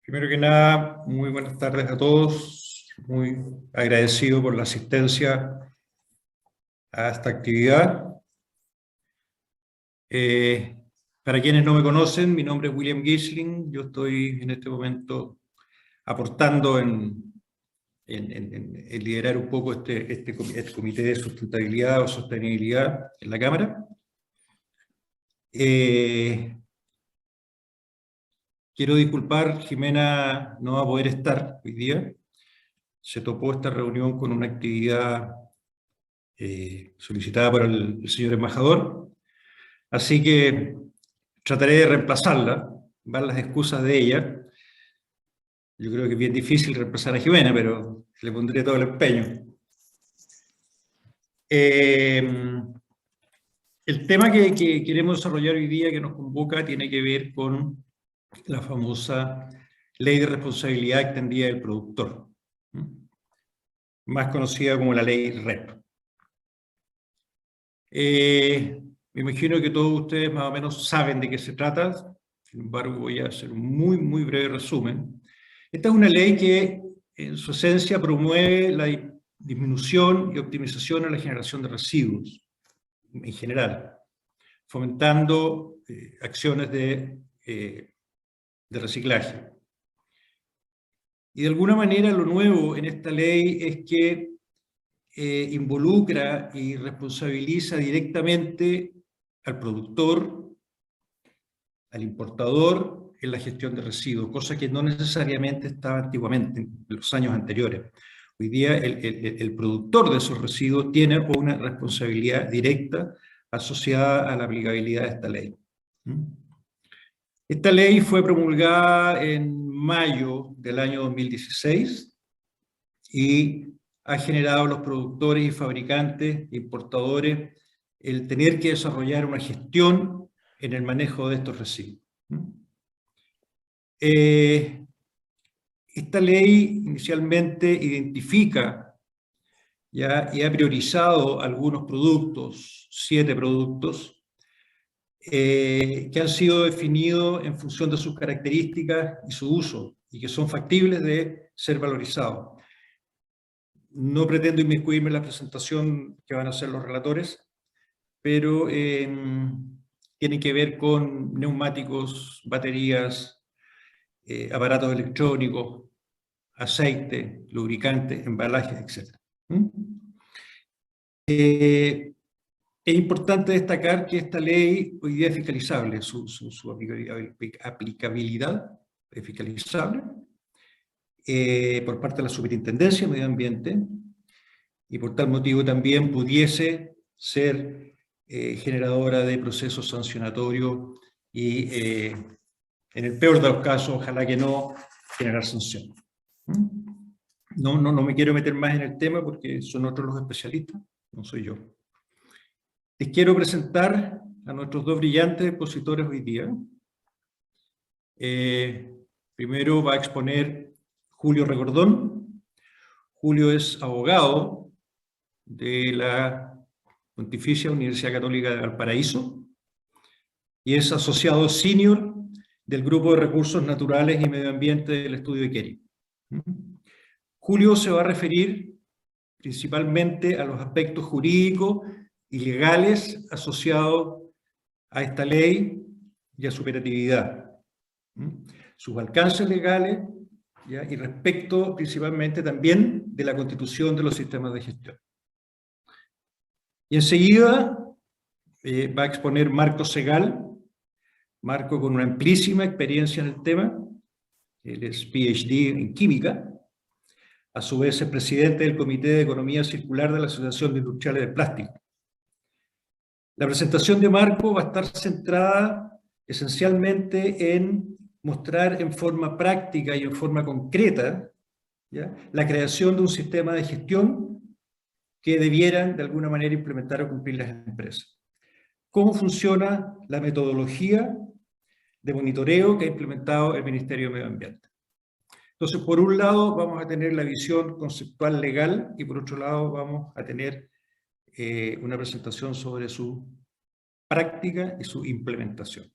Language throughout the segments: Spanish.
Primero que nada, muy buenas tardes a todos. Muy agradecido por la asistencia a esta actividad. Para quienes no me conocen, mi nombre es William Gisling. Yo estoy en este momento aportando en liderar un poco este comité de sustentabilidad o sostenibilidad en la Cámara. Quiero disculpar, Jimena no va a poder estar hoy día. Se topó esta reunión con una actividad solicitada por el señor embajador, así que trataré de reemplazarla, van las excusas de ella. Yo creo que es bien difícil reemplazar a Jimena, pero le pondré todo el empeño. El tema que queremos desarrollar hoy día, que nos convoca, tiene que ver con la famosa Ley de Responsabilidad Extendida del Productor, más conocida como la Ley REP. Me imagino que todos ustedes más o menos saben de qué se trata, sin embargo voy a hacer un muy breve resumen. Esta es una ley que en su esencia promueve la disminución y optimización en la generación de residuos en general, fomentando acciones de reciclaje. Y de alguna manera lo nuevo en esta ley es que involucra y responsabiliza directamente al productor, al importador en la gestión de residuos, cosa que no necesariamente estaba antiguamente, en los años anteriores. Hoy día el productor de esos residuos tiene una responsabilidad directa asociada a la aplicabilidad de esta ley. Esta ley fue promulgada en mayo del año 2016 y ha generado a los productores y fabricantes, importadores, el tener que desarrollar una gestión en el manejo de estos residuos. Esta ley inicialmente identifica y ha priorizado algunos productos, 7 productos, que han sido definidos en función de sus características y su uso, y que son factibles de ser valorizados. No pretendo inmiscuirme en la presentación que van a hacer los relatores, pero tienen que ver con neumáticos, baterías, aparatos electrónicos, aceite, lubricantes, embalajes, etc. Es importante destacar que esta ley hoy día es fiscalizable, su aplicabilidad es fiscalizable por parte de la Superintendencia de Medio Ambiente, y por tal motivo también pudiese ser generadora de procesos sancionatorios y, en el peor de los casos, ojalá que no, generar sanción. No me quiero meter más en el tema porque son otros los especialistas, no soy yo. Les quiero presentar a nuestros 2 brillantes expositores hoy día. Primero va a exponer Julio Regordón. Julio es abogado de la Pontificia Universidad Católica de Valparaíso y es asociado senior del Grupo de Recursos Naturales y Medio Ambiente del Estudio Ikeri. Julio se va a referir principalmente a los aspectos jurídicos y legales asociados a esta ley y a su operatividad, sus alcances legales, ¿ya? Y respecto principalmente también de la constitución de los sistemas de gestión. Y enseguida va a exponer Marco Segal, Marco con una amplísima experiencia en el tema, él es PhD en química, a su vez es presidente del Comité de Economía Circular de la Asociación de Industriales de Plástico. La presentación de Marco va a estar centrada esencialmente en mostrar en forma práctica y en forma concreta, ¿ya?, la creación de un sistema de gestión que debieran de alguna manera implementar o cumplir las empresas. Cómo funciona la metodología de monitoreo que ha implementado el Ministerio de Medio Ambiente. Entonces, por un lado vamos a tener la visión conceptual legal y por otro lado vamos a tener una presentación sobre su práctica y su implementación.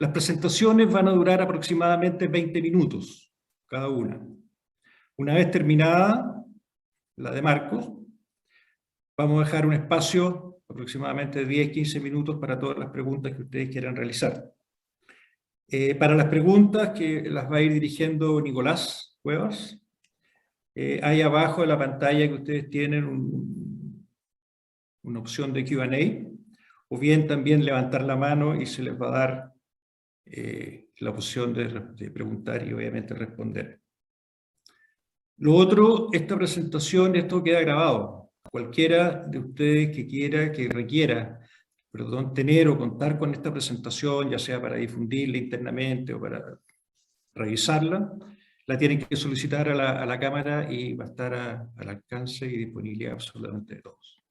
Las presentaciones van a durar aproximadamente 20 minutos cada una. Una vez terminada la de Marcos, vamos a dejar un espacio aproximadamente de 10-15 minutos para todas las preguntas que ustedes quieran realizar. Para las preguntas que las va a ir dirigiendo Nicolás Cuevas, hay abajo de la pantalla que ustedes tienen una opción de Q&A, o bien también levantar la mano y se les va a dar la opción de preguntar y obviamente responder. Lo otro, esta presentación, esto queda grabado. Cualquiera de ustedes que quiera, que requiera, perdón, tener o contar con esta presentación, ya sea para difundirla internamente o para revisarla, la tienen que solicitar a la Cámara y va a estar al alcance y disponibilidad absolutamente de todos.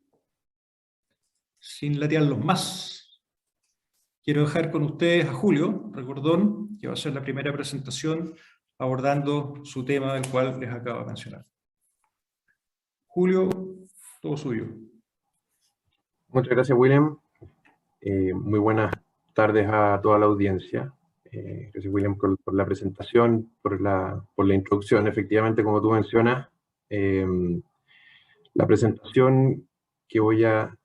Sin latearlos más, quiero dejar con ustedes a Julio Recordón, que va a hacer la primera presentación abordando su tema del cual les acabo de mencionar. Julio, todo suyo. Muchas gracias, William. Muy buenas tardes a toda la audiencia. Gracias, William, por la presentación, por la introducción. Efectivamente, como tú mencionas, la presentación que voy a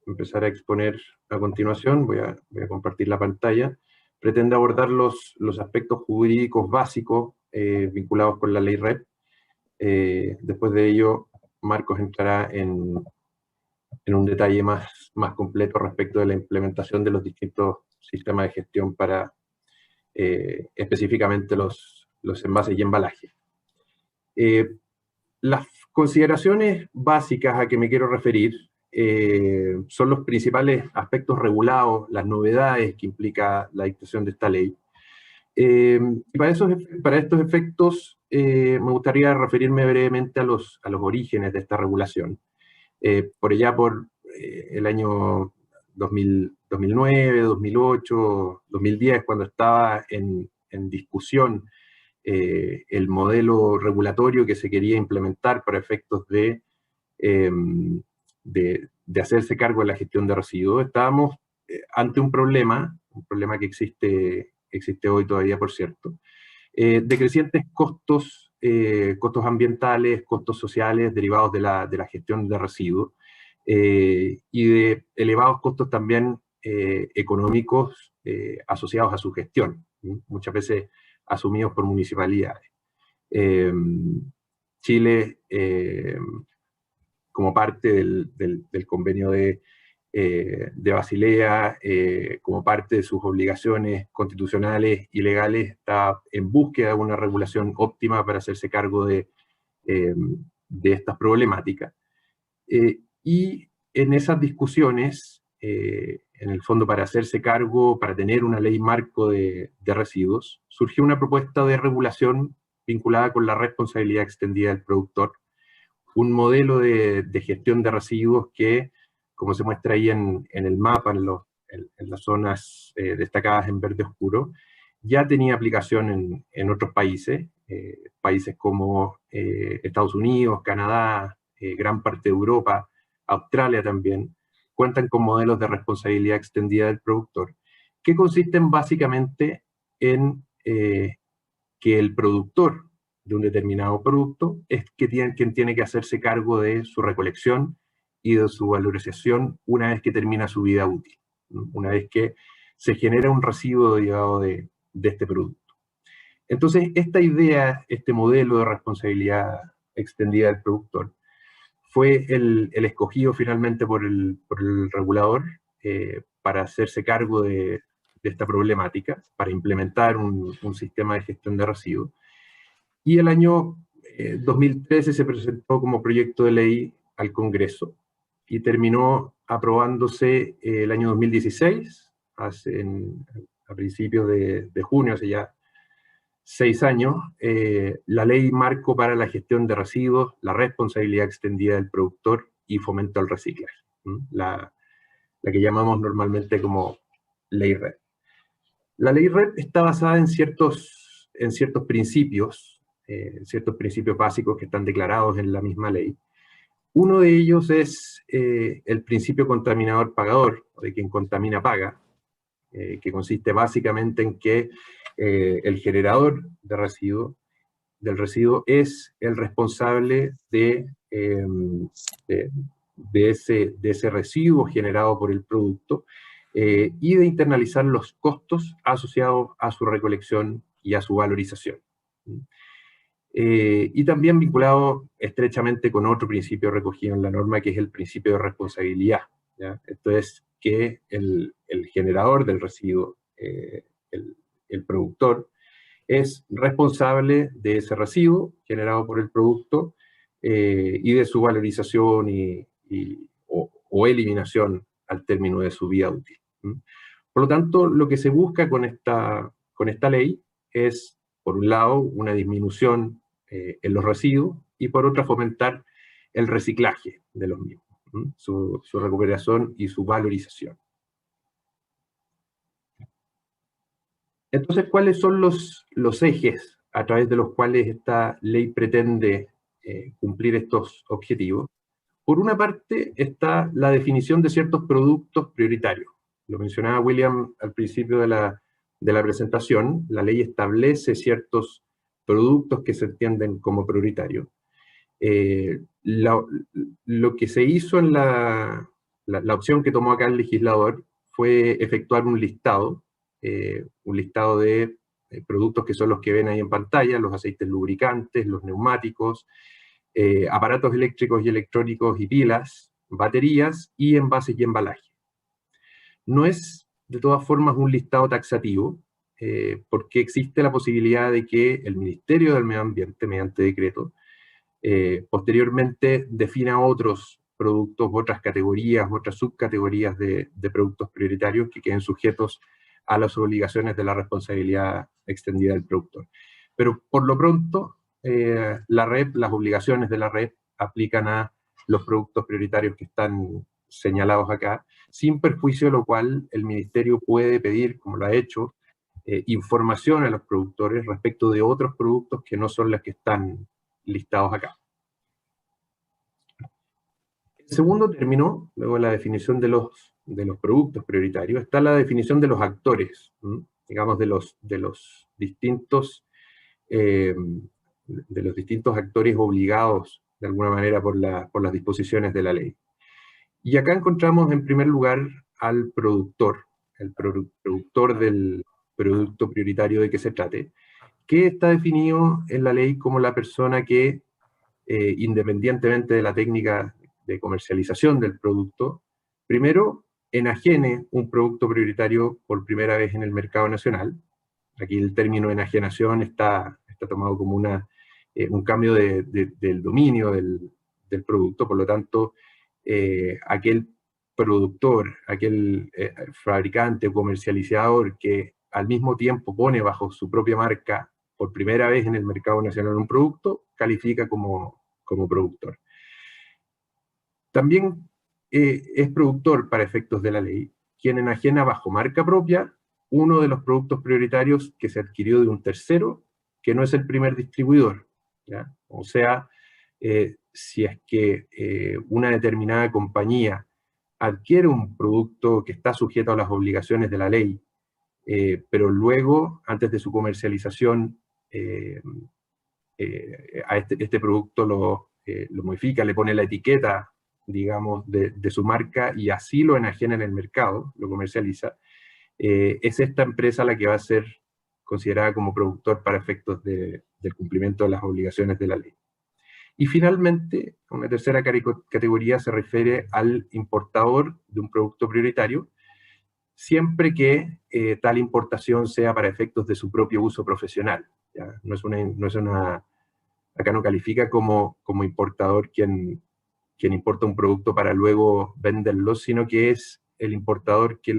empezar a exponer a continuación, voy a compartir la pantalla, pretende abordar los aspectos jurídicos básicos vinculados con la ley REP. Después de ello, Marcos entrará en un detalle más completo respecto de la implementación de los distintos sistemas de gestión para específicamente los envases y embalajes. Las consideraciones básicas a que me quiero referir son los principales aspectos regulados, las novedades que implica la dictación de esta ley. Y para estos efectos me gustaría referirme brevemente a los orígenes de esta regulación. Por allá por el año 2009, 2008, 2010, cuando estaba en discusión el modelo regulatorio que se quería implementar para efectos de hacerse cargo de la gestión de residuos, estábamos ante un problema que existe hoy todavía, por cierto, de crecientes costos ambientales, costos sociales derivados de la gestión de residuos, y de elevados costos también económicos asociados a su gestión, muchas veces asumidos por municipalidades. Chile, como parte del convenio de Basilea, como parte de sus obligaciones constitucionales y legales, está en búsqueda de una regulación óptima para hacerse cargo de estas problemáticas. Y en esas discusiones, en el fondo para hacerse cargo, para tener una ley marco de residuos, surgió una propuesta de regulación vinculada con la responsabilidad extendida del productor, un modelo de gestión de residuos que, como se muestra ahí en el mapa, en las zonas destacadas en verde oscuro, ya tenía aplicación en otros países, países como Estados Unidos, Canadá, gran parte de Europa, Australia también, cuentan con modelos de responsabilidad extendida del productor, que consisten básicamente en que el productor de un determinado producto es quien tiene que hacerse cargo de su recolección y de su valorización una vez que termina su vida útil, una vez que se genera un residuo derivado de este producto. Entonces, esta idea, este modelo de responsabilidad extendida del productor, fue el escogido finalmente por el regulador para hacerse cargo de esta problemática, para implementar un sistema de gestión de residuos. Y el año 2013 se presentó como proyecto de ley al Congreso y terminó aprobándose el año 2016, a principios de junio, hace ya 6 años, la ley marco para la gestión de residuos, la responsabilidad extendida del productor y fomento al reciclaje, la que llamamos normalmente como ley REP. La ley REP está basada en ciertos principios ciertos principios básicos que están declarados en la misma ley. Uno de ellos es el principio contaminador-pagador, o de quien contamina paga, que consiste básicamente en que el generador del residuo es el responsable de ese residuo generado por el producto y de internalizar los costos asociados a su recolección y a su valorización. Y también vinculado estrechamente con otro principio recogido en la norma, que es el principio de responsabilidad, ¿ya? Esto es que el generador del residuo, el productor, es responsable de ese residuo generado por el producto y de su valorización o eliminación al término de su vida útil. Por lo tanto, lo que se busca con esta ley es, por un lado, una disminución en los residuos y por otra fomentar el reciclaje de los mismos, su recuperación y su valorización. Entonces, ¿cuáles son los ejes a través de los cuales esta ley pretende cumplir estos objetivos? Por una parte está la definición de ciertos productos prioritarios. Lo mencionaba William al principio de la presentación. La ley establece ciertos productos que se entienden como prioritarios. Lo que se hizo en la opción que tomó acá el legislador fue efectuar un listado de productos que son los que ven ahí en pantalla: los aceites lubricantes, los neumáticos, aparatos eléctricos y electrónicos y pilas, baterías y envases y embalaje. No es, de todas formas, un listado taxativo, porque existe la posibilidad de que el Ministerio del Medio Ambiente, mediante decreto, posteriormente defina otros productos, otras categorías, otras subcategorías de productos prioritarios que queden sujetos a las obligaciones de la responsabilidad extendida del productor. Pero por lo pronto, las obligaciones de la REP aplican a los productos prioritarios que están señalados acá, sin perjuicio de lo cual el Ministerio puede pedir, como lo ha hecho, información a los productores respecto de otros productos que no son los que están listados acá. En segundo término, luego de la definición de los productos prioritarios, está la definición de los actores, digamos, de los distintos actores obligados de alguna manera por las disposiciones de la ley. Y acá encontramos en primer lugar al productor, el productor del producto prioritario de que se trate, que está definido en la ley como la persona que, independientemente de la técnica de comercialización del producto, primero enajene un producto prioritario por primera vez en el mercado nacional. Aquí el término enajenación está tomado como un cambio del dominio del producto. Por lo tanto, aquel productor, aquel fabricante o comercializador que al mismo tiempo pone bajo su propia marca por primera vez en el mercado nacional un producto, califica como productor. También es productor, para efectos de la ley, quien enajena bajo marca propia uno de los productos prioritarios que se adquirió de un tercero, que no es el primer distribuidor, ¿ya? O sea, si es que una determinada compañía adquiere un producto que está sujeto a las obligaciones de la ley, pero luego, antes de su comercialización, a este producto lo modifica, le pone la etiqueta, digamos, de su marca y así lo enajena en el mercado, lo comercializa, es esta empresa la que va a ser considerada como productor para efectos del cumplimiento de las obligaciones de la ley. Y finalmente, una tercera categoría se refiere al importador de un producto prioritario, siempre que tal importación sea para efectos de su propio uso profesional, ¿ya? Acá no califica como importador quien importa un producto para luego venderlo, sino que es el importador que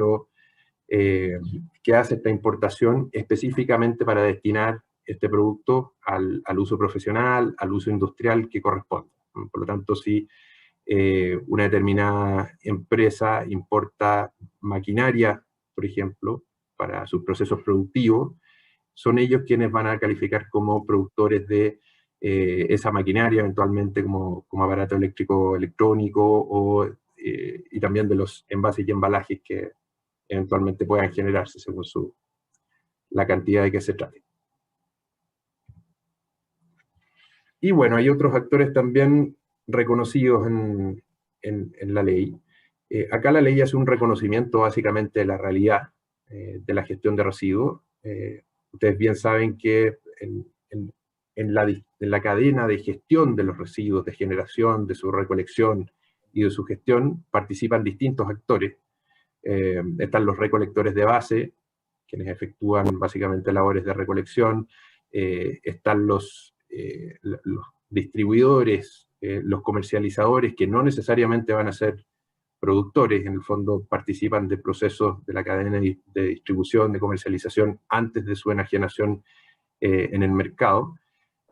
hace esta importación específicamente para destinar este producto al uso profesional, al uso industrial que corresponde. Por lo tanto, si una determinada empresa importa maquinaria, por ejemplo, para sus procesos productivos, son ellos quienes van a calificar como productores de esa maquinaria, eventualmente como aparato eléctrico electrónico, y también de los envases y embalajes que eventualmente puedan generarse según la cantidad de que se trate. Y bueno, hay otros actores también reconocidos en la ley. Acá la ley hace un reconocimiento básicamente de la realidad de la gestión de residuos. Ustedes bien saben que en la cadena de gestión de los residuos, de generación, de su recolección y de su gestión, participan distintos actores. Están los recolectores de base, quienes efectúan básicamente labores de recolección. Están los distribuidores, los comercializadores, que no necesariamente van a ser productores, en el fondo participan de procesos de la cadena de distribución, de comercialización, antes de su enajenación en el mercado.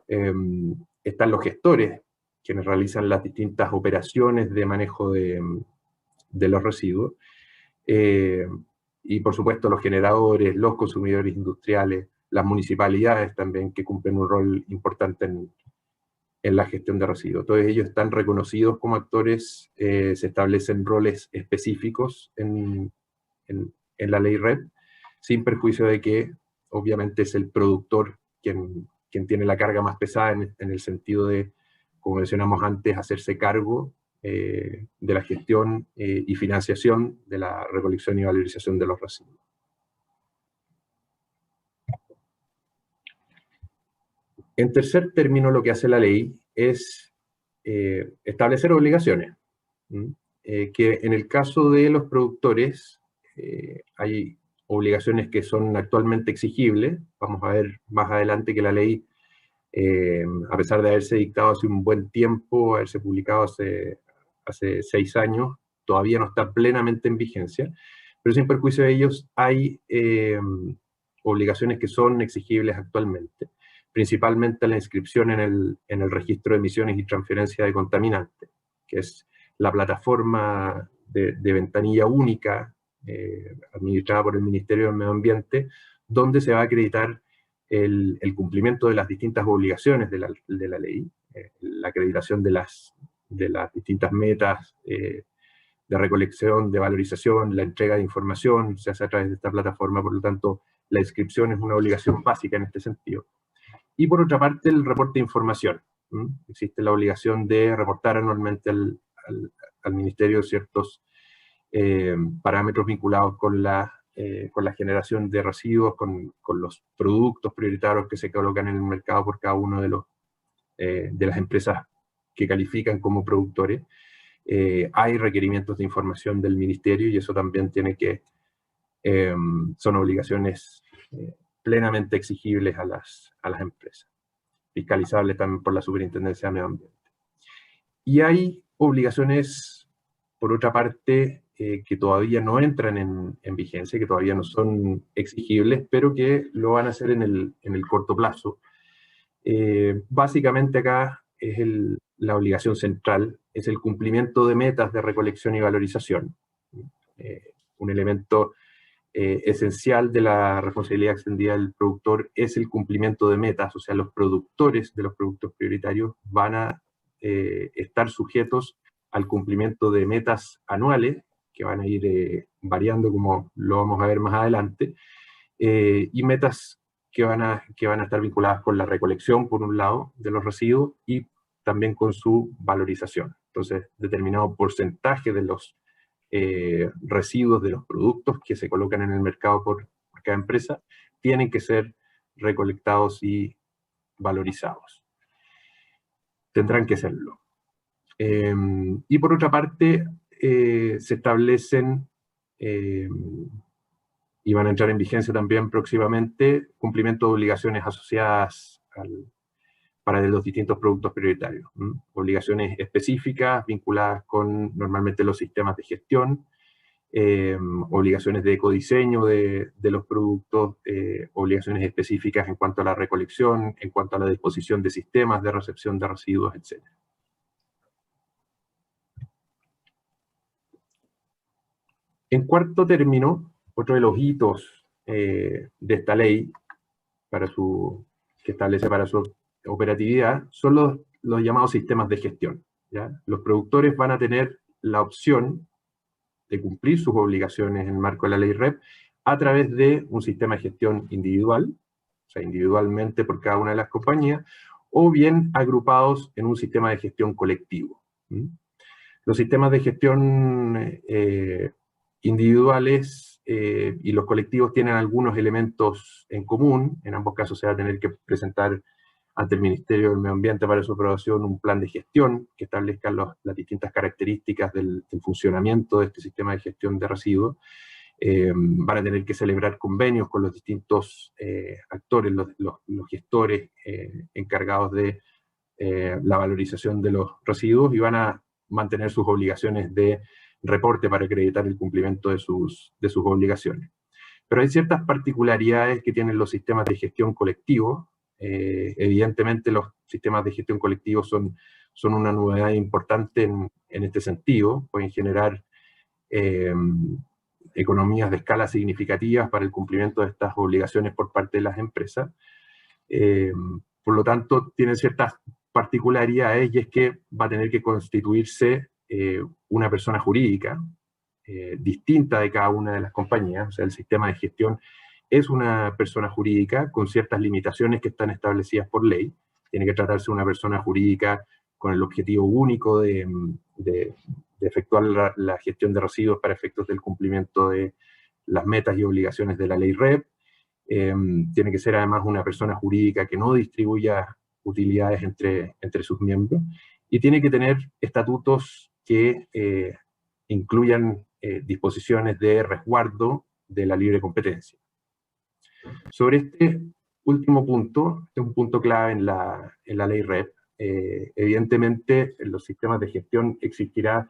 Están los gestores, quienes realizan las distintas operaciones de manejo de los residuos. Y por supuesto los generadores, los consumidores industriales, las municipalidades también, que cumplen un rol importante en la gestión de residuos. Todos ellos están reconocidos como actores, se establecen roles específicos en la ley RED, sin perjuicio de que obviamente es el productor quien tiene la carga más pesada en el sentido de, como mencionamos antes, hacerse cargo de la gestión y financiación de la recolección y valorización de los residuos. En tercer término, lo que hace la ley es establecer obligaciones, que en el caso de los productores hay obligaciones que son actualmente exigibles. Vamos a ver más adelante que la ley, a pesar de haberse dictado hace un buen tiempo, haberse publicado hace 6 años, todavía no está plenamente en vigencia, pero sin perjuicio de ellos hay obligaciones que son exigibles actualmente, principalmente la inscripción en el registro de emisiones y transferencia de contaminantes, que es la plataforma de ventanilla única administrada por el Ministerio del Medio Ambiente, donde se va a acreditar el cumplimiento de las distintas obligaciones de la ley, la acreditación de las distintas metas de recolección, de valorización, la entrega de información, se hace a través de esta plataforma. Por lo tanto, la inscripción es una obligación básica en este sentido. Y por otra parte, el reporte de información. Existe la obligación de reportar anualmente al Ministerio ciertos parámetros vinculados con la generación de residuos, con los productos prioritarios que se colocan en el mercado por cada uno de las empresas que califican como productores. Hay requerimientos de información del Ministerio y eso también son obligaciones plenamente exigibles a las empresas, fiscalizables también por la Superintendencia de Medio Ambiente. Y hay obligaciones, por otra parte, que todavía no entran en vigencia, que todavía no son exigibles, pero que lo van a hacer en el corto plazo. Básicamente acá es la obligación central, es el cumplimiento de metas de recolección y valorización. Un elemento esencial de la responsabilidad extendida del productor es el cumplimiento de metas, o sea, los productores de los productos prioritarios van a estar sujetos al cumplimiento de metas anuales, que van a ir variando, como lo vamos a ver más adelante, y metas que van a estar vinculadas con la recolección, por un lado, de los residuos, y también con su valorización. Entonces, determinado porcentaje de los residuos de los productos que se colocan en el mercado por cada empresa tienen que ser recolectados y valorizados. Tendrán que serlo. Y por otra parte, se establecen, y van a entrar en vigencia también próximamente, cumplimiento de obligaciones asociadas para los distintos productos prioritarios. Obligaciones específicas vinculadas con normalmente los sistemas de gestión, obligaciones de ecodiseño de los productos, obligaciones específicas en cuanto a la recolección, en cuanto a la disposición de sistemas de recepción de residuos, etc. En cuarto término, otro de los hitos de esta ley que establece para su operatividad son los llamados sistemas de gestión, ¿ya? Los productores van a tener la opción de cumplir sus obligaciones en el marco de la ley REP a través de un sistema de gestión individual, o sea, individualmente por cada una de las compañías, o bien agrupados en un sistema de gestión colectivo. Los sistemas de gestión individuales y los colectivos tienen algunos elementos en común. En ambos casos se va a tener que presentar ante el Ministerio del Medio Ambiente para su aprobación un plan de gestión que establezca las distintas características del funcionamiento de este sistema de gestión de residuos. Van a tener que celebrar convenios con los distintos actores, los gestores encargados de la valorización de los residuos, y van a mantener sus obligaciones de reporte para acreditar el cumplimiento de sus obligaciones. Pero hay ciertas particularidades que tienen los sistemas de gestión colectivos. Evidentemente los sistemas de gestión colectivos son una novedad importante en este sentido. Pueden generar economías de escala significativas para el cumplimiento de estas obligaciones por parte de las empresas. Por lo tanto, tienen ciertas particularidades, y es que va a tener que constituirse una persona jurídica distinta de cada una de las compañías. O sea, el sistema de gestión es una persona jurídica con ciertas limitaciones que están establecidas por ley. Tiene que tratarse de una persona jurídica con el objetivo único de efectuar la gestión de residuos para efectos del cumplimiento de las metas y obligaciones de la ley REP. Tiene que ser además una persona jurídica que no distribuya utilidades entre sus miembros, y tiene que tener estatutos que incluyan disposiciones de resguardo de la libre competencia. Sobre este último punto, este es un punto clave en la ley REP. Evidentemente, en los sistemas de gestión existirá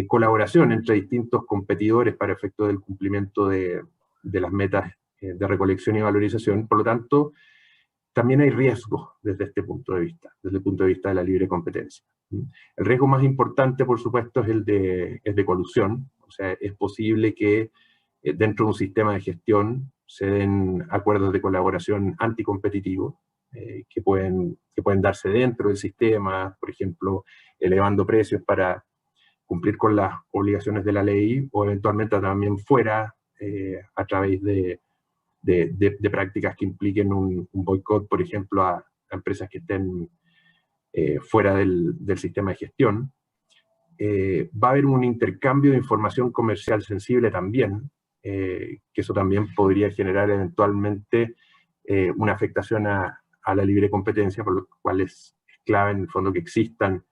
colaboración entre distintos competidores para efecto del cumplimiento de las metas de recolección y valorización. Por lo tanto, también hay riesgos desde este punto de vista, desde el punto de vista de la libre competencia. El riesgo más importante, por supuesto, es el de colusión. O sea, es posible que dentro de un sistema de gestión se den acuerdos de colaboración anticompetitivos que pueden darse dentro del sistema, por ejemplo, elevando precios para cumplir con las obligaciones de la ley, o eventualmente también fuera a través de prácticas que impliquen un boicot, por ejemplo, a empresas que estén fuera del sistema de gestión. Va a haber un intercambio de información comercial sensible también, que eso también podría generar eventualmente una afectación a la libre competencia, por lo cual es clave en el fondo que existan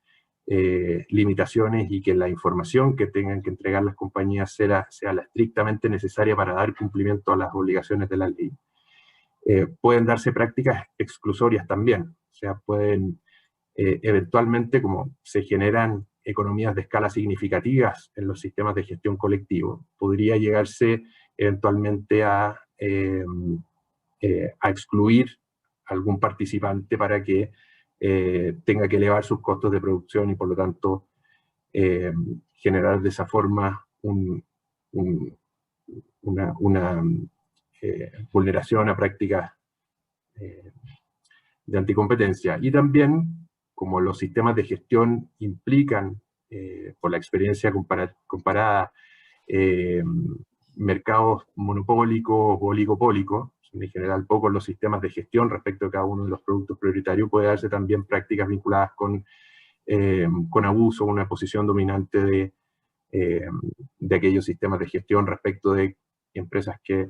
limitaciones y que la información que tengan que entregar las compañías sea la estrictamente necesaria para dar cumplimiento a las obligaciones de la ley. Pueden darse prácticas exclusorias también, o sea, pueden eventualmente, como se generan economías de escala significativas en los sistemas de gestión colectivo, podría llegarse eventualmente a excluir a algún participante para que tenga que elevar sus costos de producción y por lo tanto generar de esa forma una vulneración a prácticas de anticompetencia. Y también, como los sistemas de gestión implican, por la experiencia comparada, mercados monopólicos o oligopólicos, en general pocos los sistemas de gestión respecto a cada uno de los productos prioritarios, puede darse también prácticas vinculadas con abuso, una posición dominante de aquellos sistemas de gestión respecto de empresas que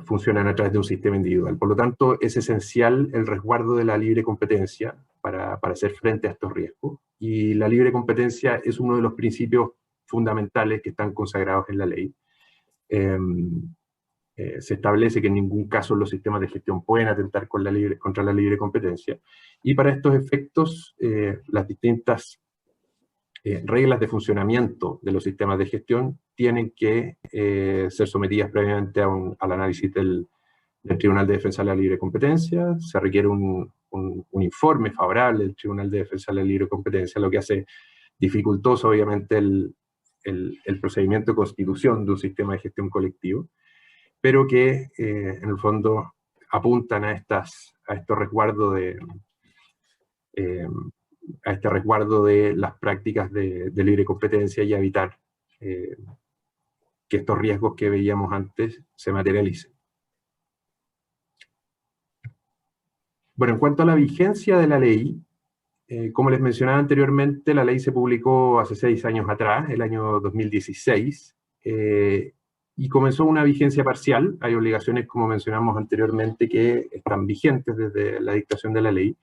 funcionan a través de un sistema individual. Por lo tanto, es esencial el resguardo de la libre competencia para hacer frente a estos riesgos. Y la libre competencia es uno de los principios fundamentales que están consagrados en la ley. Se establece que en ningún caso los sistemas de gestión pueden atentar contra la libre competencia. Y para estos efectos, las distintas reglas de funcionamiento de los sistemas de gestión tienen que ser sometidas previamente al análisis del Tribunal de Defensa de la Libre Competencia. Se requiere un informe favorable del Tribunal de Defensa de la Libre Competencia, lo que hace dificultoso, obviamente, el procedimiento de constitución de un sistema de gestión colectivo. pero que en el fondo apuntan a estos resguardos a este resguardo de las prácticas de libre competencia y evitar que estos riesgos que veíamos antes se materialicen. Bueno, en cuanto a la vigencia de la ley, como les mencionaba anteriormente, la ley se publicó hace 6 años atrás, el año 2016, y comenzó una vigencia parcial. Hay obligaciones, como mencionamos anteriormente, que están vigentes desde la dictación de la ley,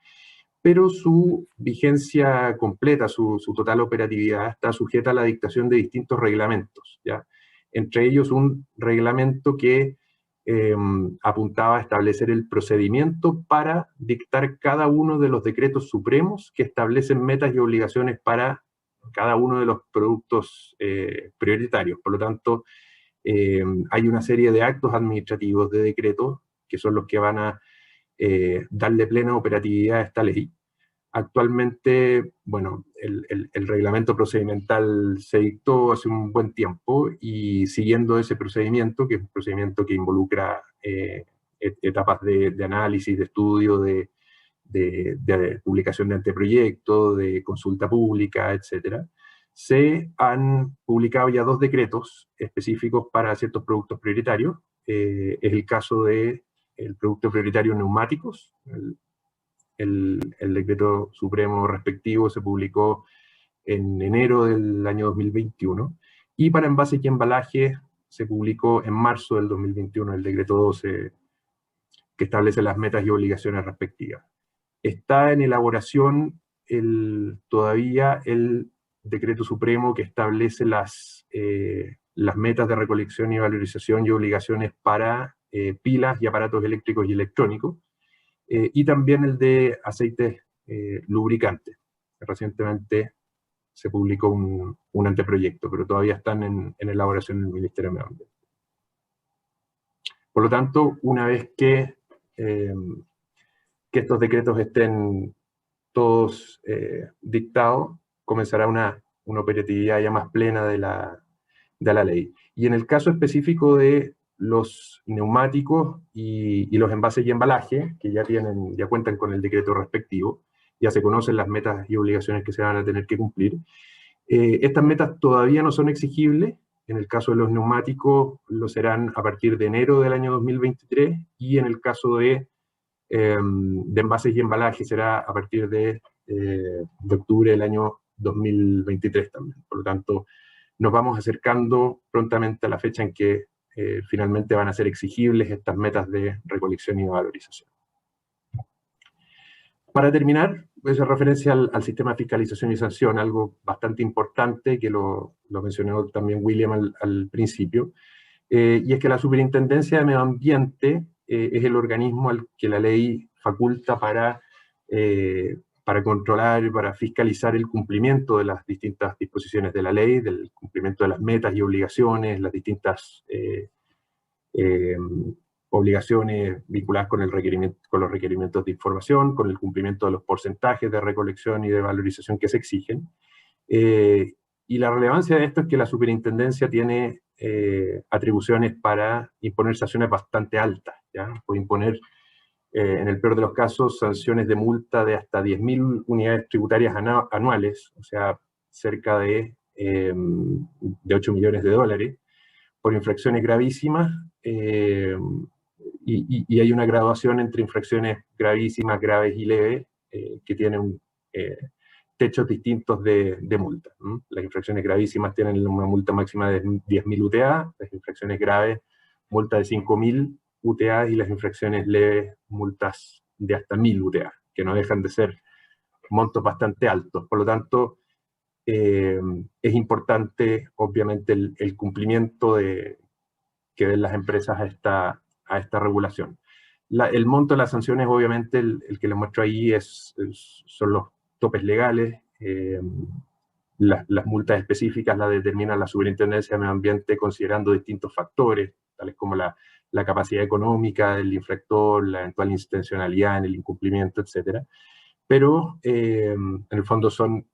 pero su vigencia completa, su total operatividad, está sujeta a la dictación de distintos reglamentos, ¿ya? Entre ellos un reglamento que apuntaba a establecer el procedimiento para dictar cada uno de los decretos supremos que establecen metas y obligaciones para cada uno de los productos prioritarios. Por lo tanto, hay una serie de actos administrativos de decretos que son los que van a darle plena operatividad a esta ley. Actualmente, bueno, el reglamento procedimental se dictó hace un buen tiempo y siguiendo ese procedimiento, que es un procedimiento que involucra etapas de análisis, de estudio, de publicación de anteproyecto, de consulta pública, etc., se han publicado ya 2 decretos específicos para ciertos productos prioritarios. Es el caso del producto prioritario neumáticos. El decreto supremo respectivo se publicó en enero del año 2021, y para envases y embalajes se publicó en marzo del 2021 el decreto 12, que establece las metas y obligaciones respectivas. Está en elaboración todavía el decreto supremo que establece las metas de recolección y valorización y obligaciones para pilas y aparatos eléctricos y electrónicos, y también el de aceites lubricantes. Recientemente se publicó un anteproyecto, pero todavía están en elaboración en el Ministerio de Medio Ambiente. Por lo tanto, una vez que estos decretos estén todos dictados, comenzará una operatividad ya más plena de la ley. Y en el caso específico de los neumáticos y los envases y embalajes, que ya cuentan con el decreto respectivo, ya se conocen las metas y obligaciones que se van a tener que cumplir. Estas metas todavía no son exigibles. En el caso de los neumáticos lo serán a partir de enero del año 2023, y en el caso de envases y embalajes será a partir de octubre del año 2023 también. Por lo tanto, nos vamos acercando prontamente a la fecha en que finalmente van a ser exigibles estas metas de recolección y valorización. Para terminar, voy a hacer referencia al sistema de fiscalización y sanción, algo bastante importante que lo mencionó también William al principio, y es que la Superintendencia de Medio Ambiente es el organismo al que la ley faculta para controlar y para fiscalizar el cumplimiento de las distintas disposiciones de la ley, del cumplimiento de las metas y obligaciones, las distintas obligaciones vinculadas con los requerimientos de información, con el cumplimiento de los porcentajes de recolección y de valorización que se exigen. Y la relevancia de esto es que la superintendencia tiene atribuciones para imponer sanciones bastante altas, ¿ya? Puede imponer, en el peor de los casos, sanciones de multa de hasta 10.000 unidades tributarias anuales, o sea, cerca de 8 millones de dólares, por infracciones gravísimas, y hay una graduación entre infracciones gravísimas, graves y leves, que tienen techos distintos de multa. Las infracciones gravísimas tienen una multa máxima de 10.000 UTA, las infracciones graves, multa de 5.000 UTA, y las infracciones leves, multas de hasta 1.000 UTA, que no dejan de ser montos bastante altos. Por lo tanto, es importante, obviamente, el cumplimiento que den las empresas a esta regulación. El monto de las sanciones, obviamente, el que les muestro ahí son los topes legales. Las multas específicas las determina la Superintendencia de Medio Ambiente considerando distintos factores, tales como la capacidad económica del infractor, la eventual intencionalidad en el incumplimiento, etc. Pero, en el fondo, son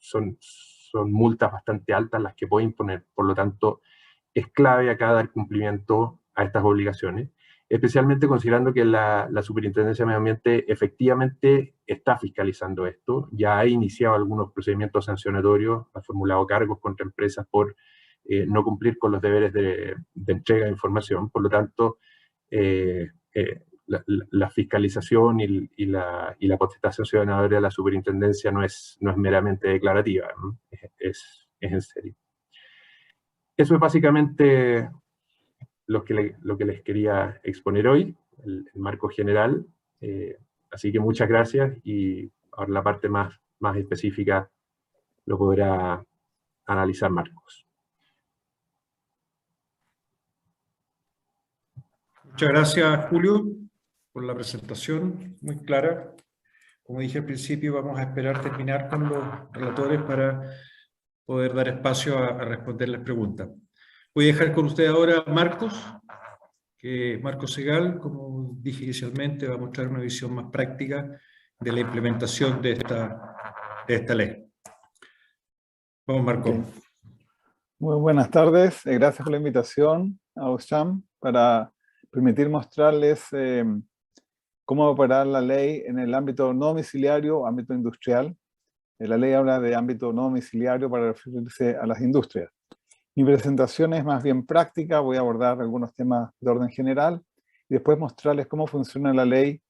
multas bastante altas las que puede imponer. Por lo tanto, es clave acá dar cumplimiento a estas obligaciones, especialmente considerando que la Superintendencia de Medio Ambiente efectivamente está fiscalizando esto, ya ha iniciado algunos procedimientos sancionatorios, ha formulado cargos contra empresas por no cumplir con los deberes de entrega de información. Por lo tanto, la fiscalización y la contestación ciudadana de la superintendencia no es meramente declarativa, ¿no? Es en serio. Eso es básicamente lo que les quería exponer hoy, el marco general. Así que muchas gracias, y ahora la parte más específica lo podrá analizar Marcos. Muchas gracias, Julio, por la presentación muy clara. Como dije al principio, vamos a esperar terminar con los relatores para poder dar espacio a responder las preguntas. Voy a dejar con usted ahora a Marcos, que Marcos Segal, como dije inicialmente, va a mostrar una visión más práctica de la implementación de esta ley. Vamos, Marcos. Okay. Muy buenas tardes, gracias por la invitación a OSCHAM para permitir mostrarles cómo va a operar la ley en el ámbito no domiciliario, ámbito industrial. La ley habla de ámbito no domiciliario para referirse a las industrias. Mi presentación es más bien práctica, voy a abordar algunos temas de orden general y después mostrarles cómo funciona la ley,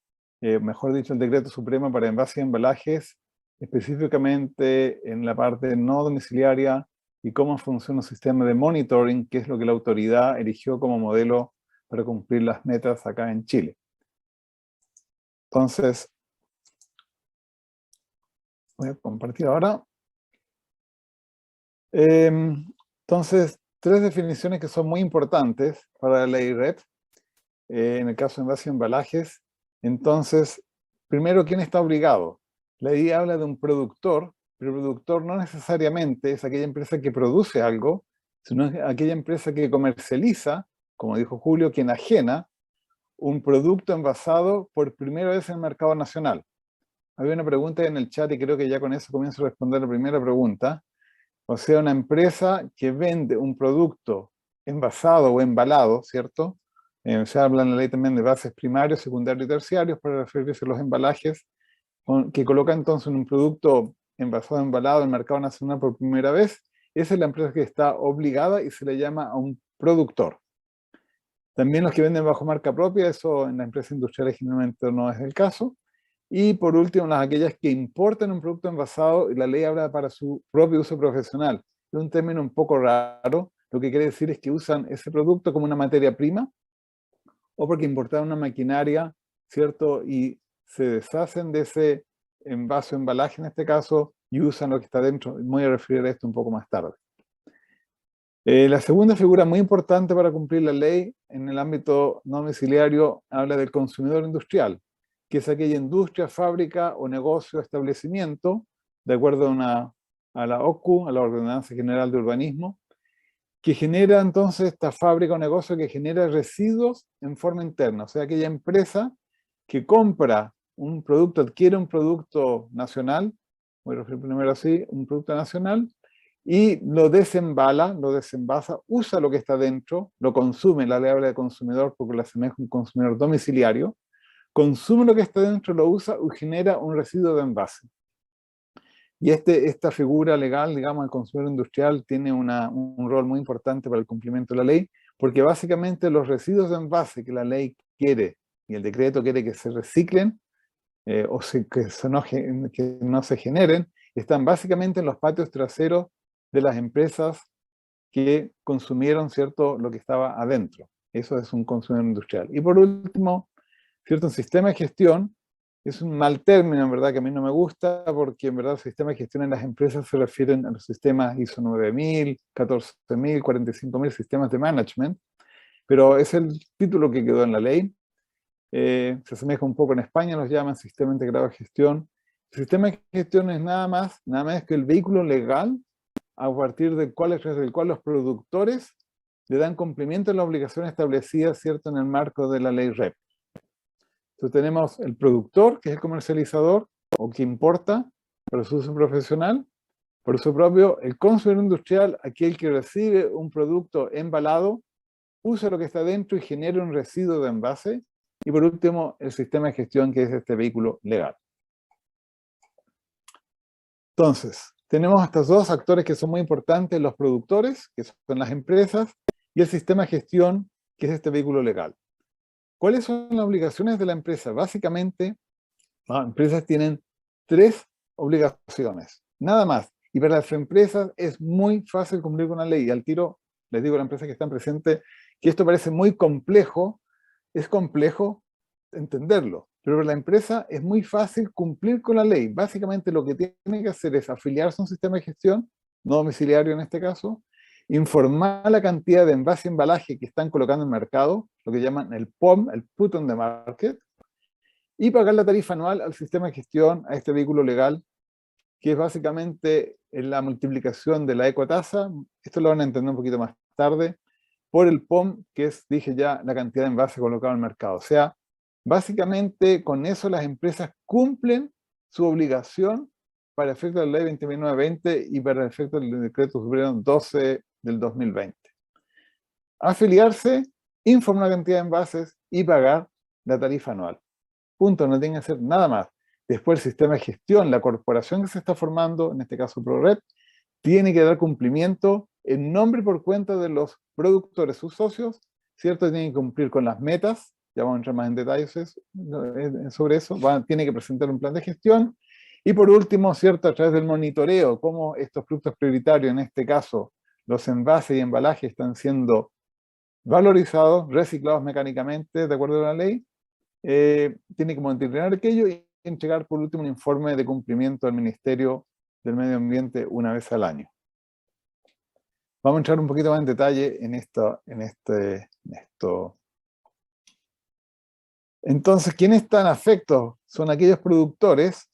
mejor dicho, el Decreto Supremo para Envases y Embalajes, específicamente en la parte no domiciliaria, y cómo funciona el sistema de monitoring, que es lo que la autoridad eligió como modelo para cumplir las metas acá en Chile. Entonces, voy a compartir ahora. Entonces, tres definiciones que son muy importantes para la ley REP, en el caso de envases y embalajes. Entonces, primero, ¿quién está obligado? La ley habla de un productor, pero el productor no necesariamente es aquella empresa que produce algo, sino es aquella empresa que comercializa, como dijo Julio, que enajena un producto envasado por primera vez en el mercado nacional. Había una pregunta en el chat y creo que ya con eso comienzo a responder la primera pregunta. O sea, una empresa que vende un producto envasado o embalado, ¿cierto? Se habla en la ley también de bases primarios, secundarios y terciarios para referirse a los embalajes, que coloca entonces un producto envasado, embalado en el mercado nacional por primera vez. Esa es la empresa que está obligada y se le llama a un productor. También los que venden bajo marca propia, eso en las empresas industriales generalmente no es el caso. Y por último, las aquellas que importan un producto envasado y la ley habla para su propio uso profesional. Es un término un poco raro, lo que quiere decir es que usan ese producto como una materia prima o porque importaron una maquinaria, ¿cierto? Y se deshacen de ese envase o embalaje en este caso y usan lo que está dentro. Voy a referir a esto un poco más tarde. La segunda figura muy importante para cumplir la ley en el ámbito no domiciliario habla del consumidor industrial, que es aquella industria, fábrica o negocio, establecimiento, de acuerdo a la OCU, a la Ordenanza General de Urbanismo, que genera entonces esta fábrica o negocio que genera residuos en forma interna. O sea, aquella empresa que compra un producto, adquiere un producto nacional, voy a referir primero así, un producto nacional, y lo desembala, lo desenvasa, usa lo que está dentro, lo consume, la ley habla de consumidor porque lo asemeja a un consumidor domiciliario, consume lo que está dentro, lo usa y genera un residuo de envase. Y esta figura legal, digamos, el consumidor industrial tiene un rol muy importante para el cumplimiento de la ley, porque básicamente los residuos de envase que la ley quiere y el decreto quiere que se reciclen que no se generen, están básicamente en los patios traseros de las empresas que consumieron, ¿cierto?, lo que estaba adentro. Eso es un consumidor industrial. Y por último, ¿cierto?, un sistema de gestión es un mal término, en verdad, que a mí no me gusta, porque en verdad el sistema de gestión en las empresas se refieren a los sistemas ISO 9000, 14000, 45000 sistemas de management, pero es el título que quedó en la ley. Se asemeja un poco en España, los llaman sistema integrado de gestión. El sistema de gestión es nada más que el vehículo legal a partir del cual los productores le dan cumplimiento a la obligación establecida, ¿cierto?, en el marco de la ley REP. Entonces tenemos el productor, que es el comercializador, o que importa para su uso profesional, por uso propio, el consumidor industrial, aquel que recibe un producto embalado, use lo que está dentro y genere un residuo de envase. Y por último, el sistema de gestión, que es este vehículo legal. Entonces, tenemos estos dos actores que son muy importantes, los productores, que son las empresas, y el sistema de gestión, que es este vehículo legal. ¿Cuáles son las obligaciones de la empresa? Básicamente, las empresas tienen 3 obligaciones, nada más. Y para las empresas es muy fácil cumplir con la ley. Y al tiro les digo a las empresas que están presentes que esto parece muy complejo, es complejo entenderlo, pero para la empresa es muy fácil cumplir con la ley. Básicamente lo que tiene que hacer es afiliarse a un sistema de gestión, no domiciliario en este caso, informar la cantidad de envase y embalaje que están colocando en el mercado, lo que llaman el POM, el Put on the Market, y pagar la tarifa anual al sistema de gestión, a este vehículo legal, que es básicamente la multiplicación de la ecotasa, esto lo van a entender un poquito más tarde, por el POM, que es, dije ya, la cantidad de envase colocado en el mercado. O sea, básicamente con eso las empresas cumplen su obligación para efecto de la ley 2920 y para efecto del decreto supremo 12 del 2020. Afiliarse, informar la cantidad de envases y pagar la tarifa anual. Punto, no tiene que hacer nada más. Después el sistema de gestión, la corporación que se está formando, en este caso ProRed, tiene que dar cumplimiento en nombre y por cuenta de los productores, sus socios, ¿cierto? Tienen que cumplir con las metas, ya vamos a entrar más en detalles sobre eso, tiene que presentar un plan de gestión, y por último, ¿cierto? A través del monitoreo, cómo estos productos prioritarios, en este caso, los envases y embalajes están siendo valorizados, reciclados mecánicamente, de acuerdo a la ley, tiene que monitorear aquello y entregar por último un informe de cumplimiento al Ministerio del Medio Ambiente una vez al año. Vamos a entrar un poquito más en detalle en esto. Entonces, ¿quiénes están afectos? Son aquellos productores,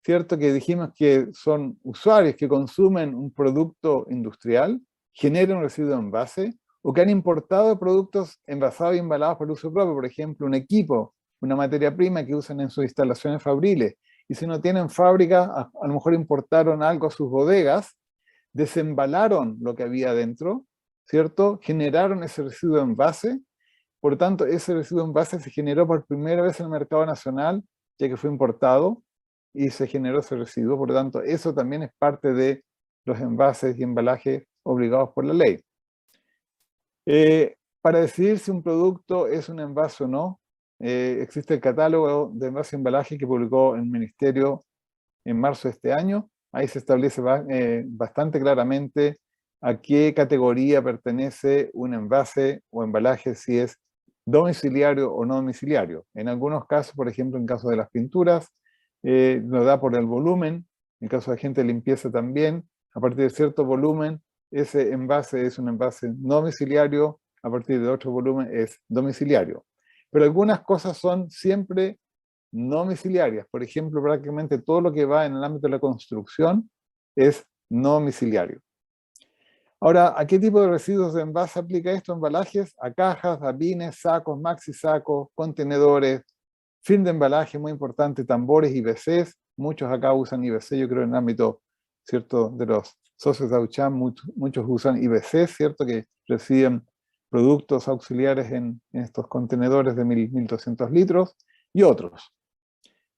¿cierto? Que dijimos que son usuarios que consumen un producto industrial, generan un residuo de envase, o que han importado productos envasados y embalados para uso propio, por ejemplo, un equipo, una materia prima que usan en sus instalaciones fabriles. Y si no tienen fábrica, a lo mejor importaron algo a sus bodegas, desembalaron lo que había dentro, ¿cierto? Generaron ese residuo de envase. Por tanto, ese residuo de envase se generó por primera vez en el mercado nacional, ya que fue importado, y se generó ese residuo. Por lo tanto, eso también es parte de los envases y embalajes obligados por la ley. Para decidir si un producto es un envase o no, existe el catálogo de envase y embalaje que publicó el Ministerio en marzo de este año. Ahí se establece bastante claramente a qué categoría pertenece un envase o embalaje, si es domiciliario o no domiciliario. En algunos casos, por ejemplo, en caso de las pinturas, nos da por el volumen. En caso de agente de limpieza también, a partir de cierto volumen, ese envase es un envase no domiciliario, a partir de otro volumen es domiciliario. Pero algunas cosas son siempre no domiciliarias. Por ejemplo, prácticamente todo lo que va en el ámbito de la construcción es no domiciliario. Ahora, ¿a qué tipo de residuos de envase aplica esto? Embalajes, a cajas, a bines, sacos, maxi sacos, contenedores, film de embalaje, muy importante, tambores, IBCs. Muchos acá usan IBC, yo creo en el ámbito, ¿cierto?, de los socios de Auchan, muchos usan IBC, ¿cierto?, que reciben productos auxiliares en estos contenedores de 1.200 litros, y otros.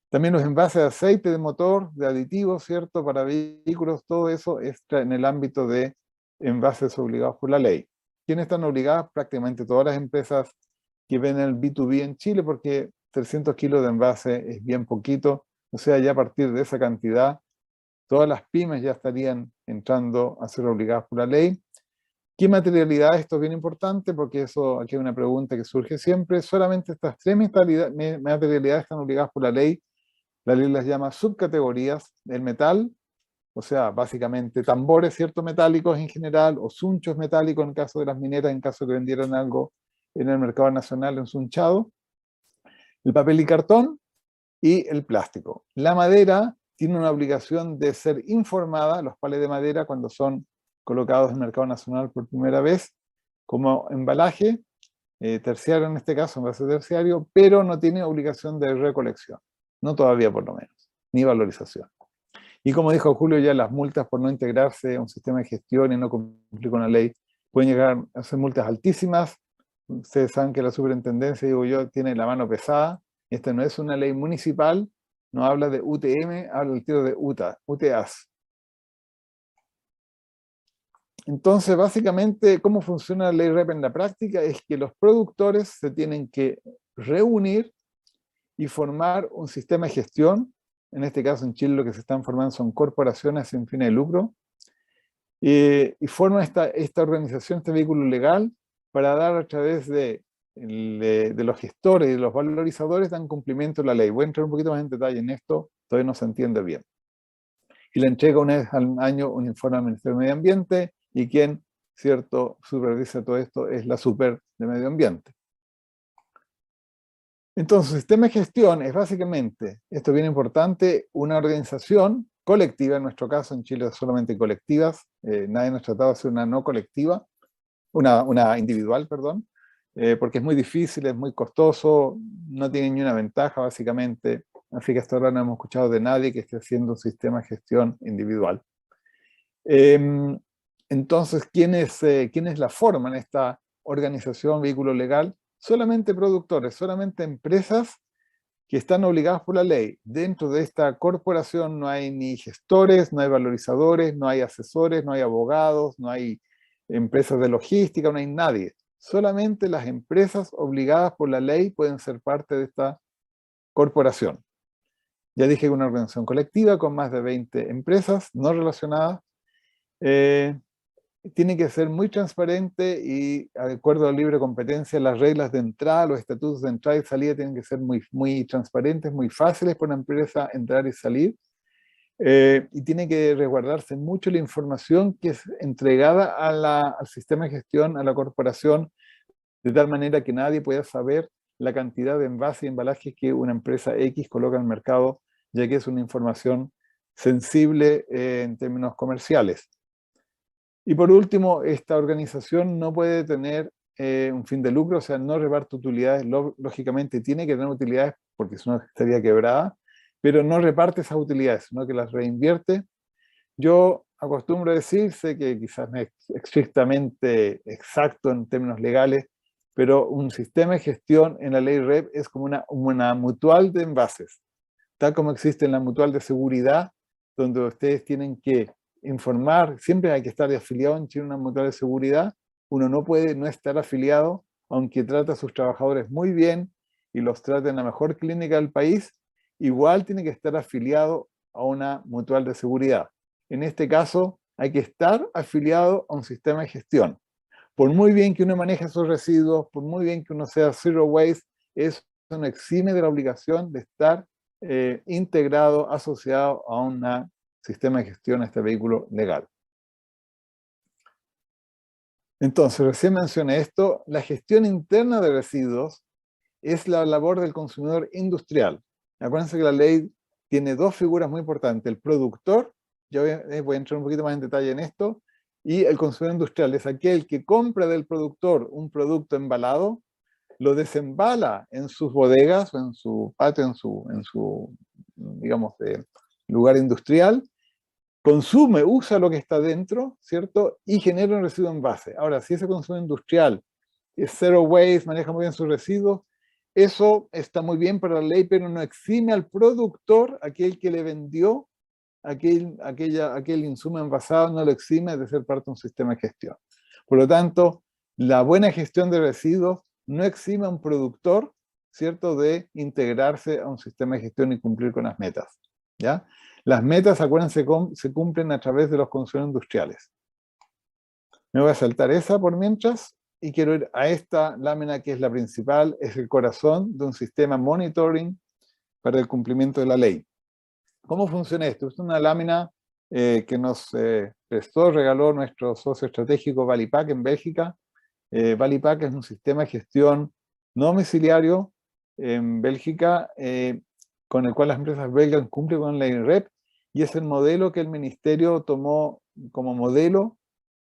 También los envases de aceite de motor, de aditivos, ¿cierto?, para vehículos, todo eso está en el ámbito de envases obligados por la ley. ¿Quiénes están obligadas? Prácticamente todas las empresas que venden el B2B en Chile, porque 300 kilos de envase es bien poquito, o sea, ya a partir de esa cantidad, todas las pymes ya estarían entrando a ser obligadas por la ley. ¿Qué materialidad? Esto es bien importante, porque eso, aquí hay una pregunta que surge siempre. Solamente estas 3 materialidades están obligadas por la ley. La ley las llama subcategorías: el metal, o sea, básicamente tambores, ¿cierto?, metálicos en general, o sunchos metálicos en el caso de las mineras, en caso que vendieran algo en el mercado nacional ensunchado, el papel y cartón, y el plástico. La madera tiene una obligación de ser informada, los palés de madera, cuando son colocados en el mercado nacional por primera vez, como embalaje, terciario en este caso, envase terciario, pero no tiene obligación de recolección. No todavía, por lo menos, ni valorización. Y como dijo Julio, ya las multas por no integrarse a un sistema de gestión y no cumplir con la ley pueden llegar a ser multas altísimas, Ustedes saben que la superintendencia, digo yo, tiene la mano pesada. Esta no es una ley municipal, no habla de UTM, habla el tiro de UTAS. Entonces, básicamente, ¿cómo funciona la ley REP en la práctica? Es que los productores se tienen que reunir y formar un sistema de gestión. En este caso, en Chile, lo que se están formando son corporaciones sin fines de lucro. Y forman esta organización, este vehículo legal, para dar a través de los gestores y de los valorizadores, dan cumplimiento a la ley. Voy a entrar un poquito más en detalle en esto, todavía no se entiende bien. Y le entrega una vez al año un informe al Ministerio de Medio Ambiente, y quien, cierto, supervisa todo esto es la Super de Medio Ambiente. Entonces, el sistema de gestión es básicamente, esto es bien importante, una organización colectiva, en nuestro caso en Chile solamente colectivas, nadie nos ha tratado de hacer una no colectiva, una individual, perdón, porque es muy difícil, es muy costoso, no tiene ni una ventaja básicamente, así que hasta ahora no hemos escuchado de nadie que esté haciendo un sistema de gestión individual. Entonces, ¿quiénes la forman esta organización vehículo legal? Solamente productores, solamente empresas que están obligadas por la ley. Dentro de esta corporación no hay ni gestores, no hay valorizadores, no hay asesores, no hay abogados, no hay empresas de logística, no hay nadie. Solamente las empresas obligadas por la ley pueden ser parte de esta corporación. Ya dije que una organización colectiva con más de 20 empresas no relacionadas. Tiene que ser muy transparente y, de acuerdo a la libre competencia, las reglas de entrada, los estatutos de entrada y salida tienen que ser muy transparentes, muy fáciles para una empresa entrar y salir. Y tiene que resguardarse mucho la información que es entregada al sistema de gestión, a la corporación, de tal manera que nadie pueda saber la cantidad de envases y embalajes que una empresa X coloca en el mercado, ya que es una información sensible en términos comerciales. Y por último, esta organización no puede tener un fin de lucro, o sea, no reparte utilidades, lógicamente tiene que tener utilidades porque si no estaría quebrada, pero no reparte esas utilidades, sino que las reinvierte. Yo acostumbro a decirse que quizás no es estrictamente exacto en términos legales, pero un sistema de gestión en la ley REP es como una mutual de envases, tal como existe en la mutual de seguridad, donde ustedes tienen que informar, siempre hay que estar afiliado en Chile a una mutual de seguridad, uno no puede no estar afiliado, aunque trata a sus trabajadores muy bien y los trata en la mejor clínica del país, igual tiene que estar afiliado a una mutual de seguridad. En este caso, hay que estar afiliado a un sistema de gestión. Por muy bien que uno maneje sus residuos, por muy bien que uno sea zero waste, eso no exime de la obligación de estar integrado, asociado a un sistema de gestión, a este vehículo legal. Entonces, recién mencioné esto, la gestión interna de residuos es la labor del consumidor industrial. Acuérdense que la ley tiene dos figuras muy importantes, el productor, yo voy a entrar un poquito más en detalle en esto, y el consumidor industrial es aquel que compra del productor un producto embalado, lo desembala en sus bodegas, o en su patio, en su digamos, lugar industrial, consume, usa lo que está dentro, ¿cierto? Y genera un residuo envase. Ahora, si ese consumo industrial es zero waste, maneja muy bien sus residuos, eso está muy bien para la ley, pero no exime al productor, aquel que le vendió aquel insumo envasado, no lo exime de ser parte de un sistema de gestión. Por lo tanto, la buena gestión de residuos no exime a un productor, ¿cierto?, de integrarse a un sistema de gestión y cumplir con las metas, ¿ya? Las metas, acuérdense, se cumplen a través de los consumos industriales. Me voy a saltar esa por mientras y quiero ir a esta lámina que es la principal, es el corazón de un sistema monitoring para el cumplimiento de la ley. ¿Cómo funciona esto? Es una lámina que nos regaló nuestro socio estratégico Valipack en Bélgica. Valipack es un sistema de gestión no domiciliario en Bélgica, con el cual las empresas belgas cumplen con la ley REP, y es el modelo que el ministerio tomó como modelo,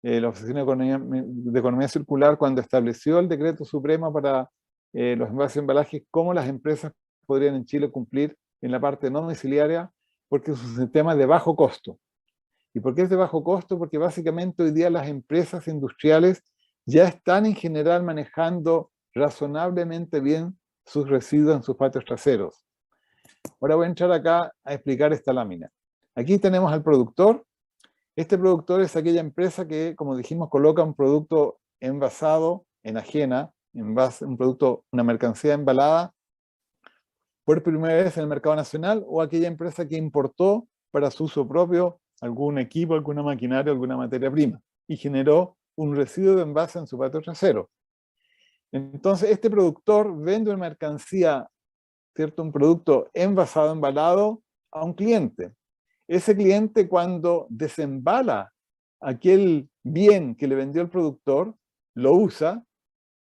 la Oficina de Economía Circular, cuando estableció el decreto supremo para los envases y embalajes, cómo las empresas podrían en Chile cumplir en la parte no domiciliaria, porque es un sistema de bajo costo. ¿Y por qué es de bajo costo? Porque básicamente hoy día las empresas industriales ya están en general manejando razonablemente bien sus residuos en sus patios traseros. Ahora voy a entrar acá a explicar esta lámina. Aquí tenemos al productor. Este productor es aquella empresa que, como dijimos, coloca un producto envasado, enajena, un producto, una mercancía embalada por primera vez en el mercado nacional, o aquella empresa que importó para su uso propio algún equipo, alguna maquinaria, alguna materia prima, y generó un residuo de envase en su patio trasero. Entonces, este productor vende una mercancía, ¿cierto? Un producto envasado, embalado, a un cliente. Ese cliente, cuando desembala aquel bien que le vendió el productor, lo usa,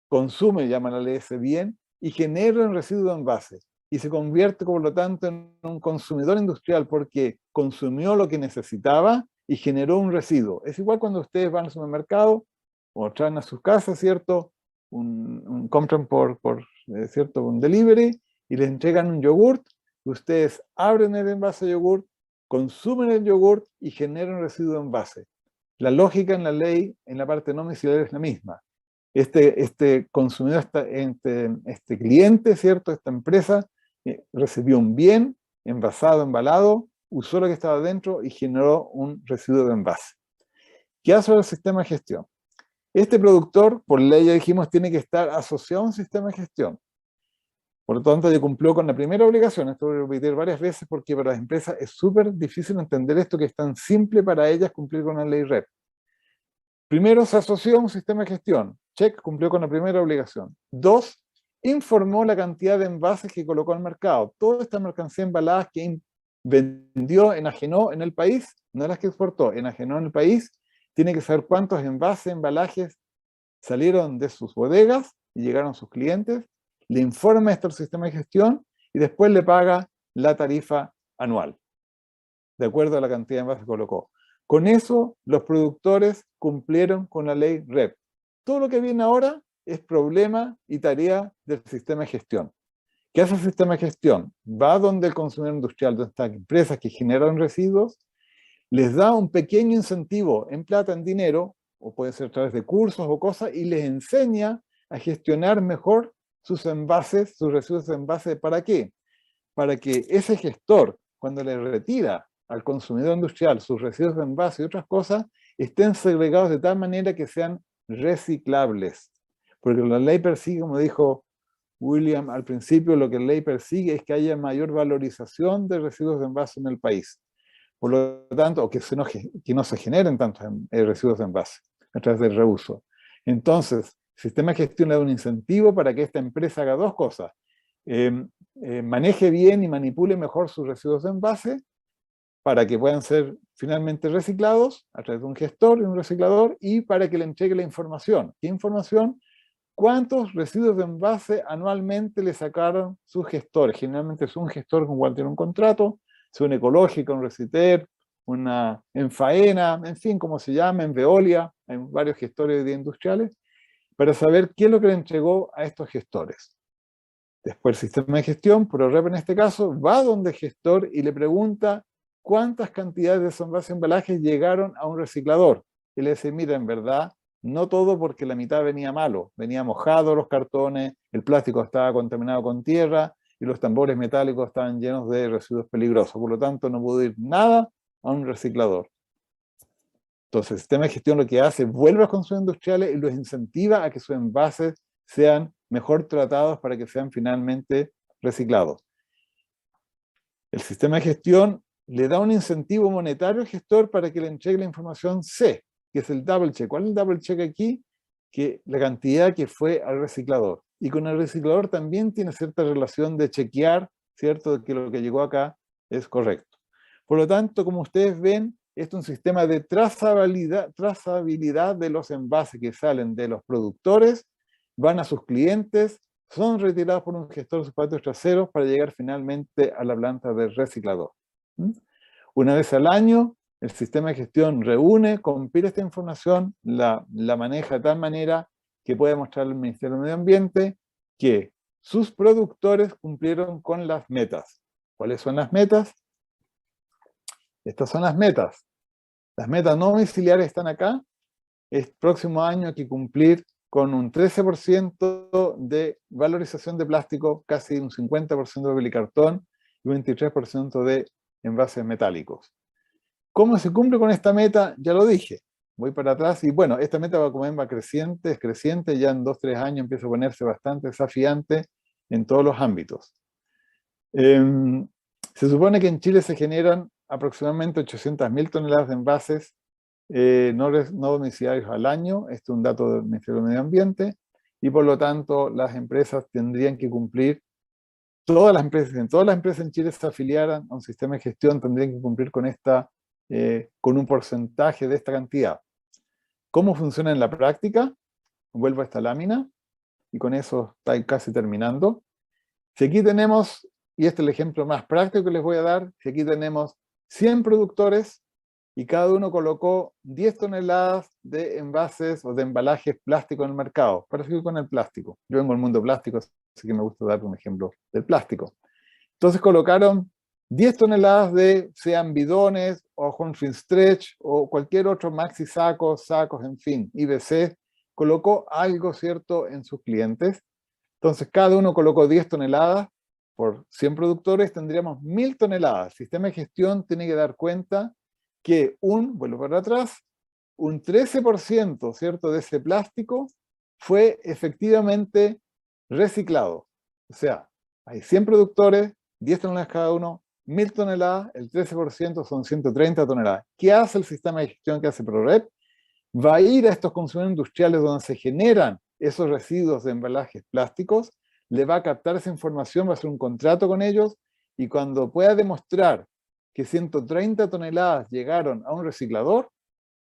consume, llaman a ese bien, y genera un residuo de envase. Y se convierte, por lo tanto, en un consumidor industrial porque consumió lo que necesitaba y generó un residuo. Es igual cuando ustedes van al supermercado o traen a sus casas, ¿cierto? Compran ¿cierto? Un delivery y les entregan un yogurt. Ustedes abren el envase de yogurt, consumen el yogurt y generan un residuo de envase. La lógica en la ley, en la parte no domiciliaria, es la misma. Este consumidor, este cliente, ¿cierto? Esta empresa recibió un bien envasado, embalado, usó lo que estaba dentro y generó un residuo de envase. ¿Qué hace el sistema de gestión? Este productor, por ley ya dijimos, tiene que estar asociado a un sistema de gestión. Por lo tanto, ya cumplió con la primera obligación. Esto lo voy a repetir varias veces porque para las empresas es súper difícil entender esto, que es tan simple para ellas cumplir con la ley REP. Primero, se asoció a un sistema de gestión. Check, cumplió con la primera obligación. 2, informó la cantidad de envases que colocó al mercado. Toda esta mercancía embalada que vendió, enajenó en el país, no las que exportó, enajenó en el país, tiene que saber cuántos envases, embalajes salieron de sus bodegas y llegaron a sus clientes, le informa esto al sistema de gestión y después le paga la tarifa anual, de acuerdo a la cantidad de envases que colocó. Con eso, los productores cumplieron con la ley REP. Todo lo que viene ahora es problema y tarea del sistema de gestión. ¿Qué hace el sistema de gestión? Va donde el consumidor industrial, donde están empresas que generan residuos, les da un pequeño incentivo en plata, en dinero, o puede ser a través de cursos o cosas, y les enseña a gestionar mejor sus envases, sus residuos de envase. ¿Para qué? Para que ese gestor, cuando le retira al consumidor industrial sus residuos de envase y otras cosas, estén segregados de tal manera que sean reciclables. Porque la ley persigue, como dijo William al principio, lo que la ley persigue es que haya mayor valorización de residuos de envase en el país. Por lo tanto, o que no se generen tantos residuos de envase a través del reuso. Entonces, el sistema de gestión le da un incentivo para que esta empresa haga dos cosas. Maneje bien y manipule mejor sus residuos de envase para que puedan ser finalmente reciclados a través de un gestor y un reciclador, y para que le entregue la información. ¿Qué información? ¿Cuántos residuos de envase anualmente le sacaron sus gestores? Generalmente es un gestor con cual tiene un contrato, sea un ecológico, un Reciter, en Faena, en fin, como se llama, en Veolia, hay varios gestores de industriales, para saber qué es lo que le entregó a estos gestores. Después el sistema de gestión, ProREP en este caso, va donde el gestor y le pregunta cuántas cantidades de esos envases y embalajes llegaron a un reciclador. Y le dice, mira, en verdad, no todo, porque la mitad venía malo, venía mojado los cartones, el plástico estaba contaminado con tierra y los tambores metálicos estaban llenos de residuos peligrosos. Por lo tanto, no pudo ir nada a un reciclador. Entonces, el sistema de gestión lo que hace, vuelve a los consumidores industriales y los incentiva a que sus envases sean mejor tratados para que sean finalmente reciclados. El sistema de gestión le da un incentivo monetario al gestor para que le entregue la información C, que es el double check. ¿Cuál es el double check aquí? Que la cantidad que fue al reciclador. Y con el reciclador también tiene cierta relación de chequear, ¿cierto?, que lo que llegó acá es correcto. Por lo tanto, como ustedes ven, es un sistema de trazabilidad de los envases que salen de los productores, van a sus clientes, son retirados por un gestor de sus patios traseros para llegar finalmente a la planta del reciclador. Una vez al año, el sistema de gestión reúne, compila esta información, la maneja de tal manera que puede mostrarle al Ministerio del Medio Ambiente que sus productores cumplieron con las metas. ¿Cuáles son las metas? Estas son las metas. Las metas no domiciliares están acá, el próximo año hay que cumplir con un 13% de valorización de plástico, casi un 50% de papel y cartón y un 23% de envases metálicos. ¿Cómo se cumple con esta meta? Ya lo dije. Voy para atrás y bueno, esta meta va creciente, es creciente, ya en 2-3 años empieza a ponerse bastante desafiante en todos los ámbitos. Se supone que en Chile se generan aproximadamente 800.000 toneladas de envases no domiciliarios al año. Este es un dato del Ministerio del Medio Ambiente, y por lo tanto las empresas tendrían que cumplir, en todas las empresas en Chile se afiliaran a un sistema de gestión, tendrían que cumplir con con un porcentaje de esta cantidad. ¿Cómo funciona en la práctica? Vuelvo a esta lámina, y con eso está casi terminando. Si aquí tenemos, y este es el ejemplo más práctico que les voy a dar, si aquí tenemos 100 productores, y cada uno colocó 10 toneladas de envases o de embalajes plásticos en el mercado, para seguir con el plástico. Yo vengo del mundo plástico, así que me gusta dar un ejemplo del plástico. Entonces colocaron 10 toneladas de, sean bidones, o Hornfin Stretch, o cualquier otro maxi sacos, en fin, IBC, colocó algo, ¿cierto?, en sus clientes. Entonces cada uno colocó 10 toneladas, por 100 productores tendríamos 1000 toneladas. El sistema de gestión tiene que dar cuenta que vuelvo para atrás, un 13%, ¿cierto?, de ese plástico fue efectivamente reciclado. O sea, hay 100 productores, 10 toneladas cada uno, 1000 toneladas, el 13% son 130 toneladas. ¿Qué hace el sistema de gestión que hace ProRep? Va a ir a estos consumidores industriales donde se generan esos residuos de embalajes plásticos, le va a captar esa información, va a hacer un contrato con ellos, y cuando pueda demostrar que 130 toneladas llegaron a un reciclador,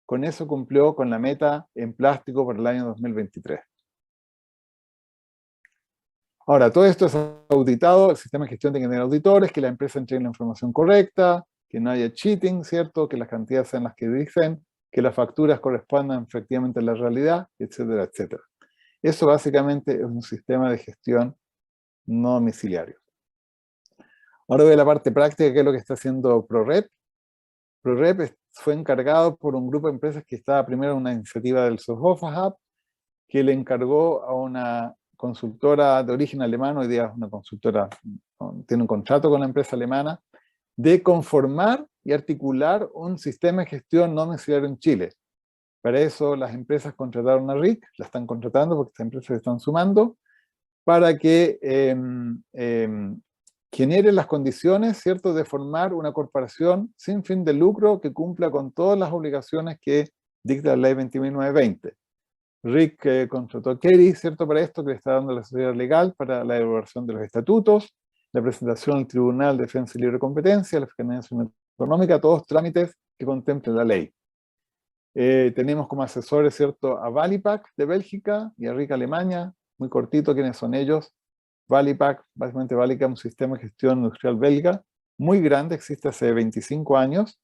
con eso cumplió con la meta en plástico para el año 2023. Ahora, todo esto es auditado, el sistema de gestión tiene que tener auditores, que la empresa entregue la información correcta, que no haya cheating, ¿cierto?, que las cantidades sean las que dicen, que las facturas correspondan efectivamente a la realidad, etcétera, etcétera. Eso básicamente es un sistema de gestión no domiciliario. Ahora voy a la parte práctica, que es lo que está haciendo ProRep. ProRep fue encargado por un grupo de empresas que estaba primero en una iniciativa del SOFOFA Hub, que le encargó a una consultora de origen alemán, hoy día es una consultora, tiene un contrato con la empresa alemana, de conformar y articular un sistema de gestión no domiciliario en Chile. Para eso las empresas contrataron a RIC, la están contratando porque estas empresas se están sumando, para que generen las condiciones, ¿cierto?, de formar una corporación sin fin de lucro que cumpla con todas las obligaciones que dicta la ley 20.920. RIC contrató a Kerry, ¿cierto?, para esto, que le está dando la asesoría legal para la elaboración de los estatutos, la presentación al Tribunal de Defensa y Libre Competencia, la fiscalización económica, todos trámites que contemple la ley. Tenemos como asesores, ¿cierto?, a Valipack de Bélgica y a RIC Alemania. Muy cortito, ¿quiénes son ellos? Valipack, básicamente Valipack es un sistema de gestión industrial belga, muy grande, existe hace 25 años,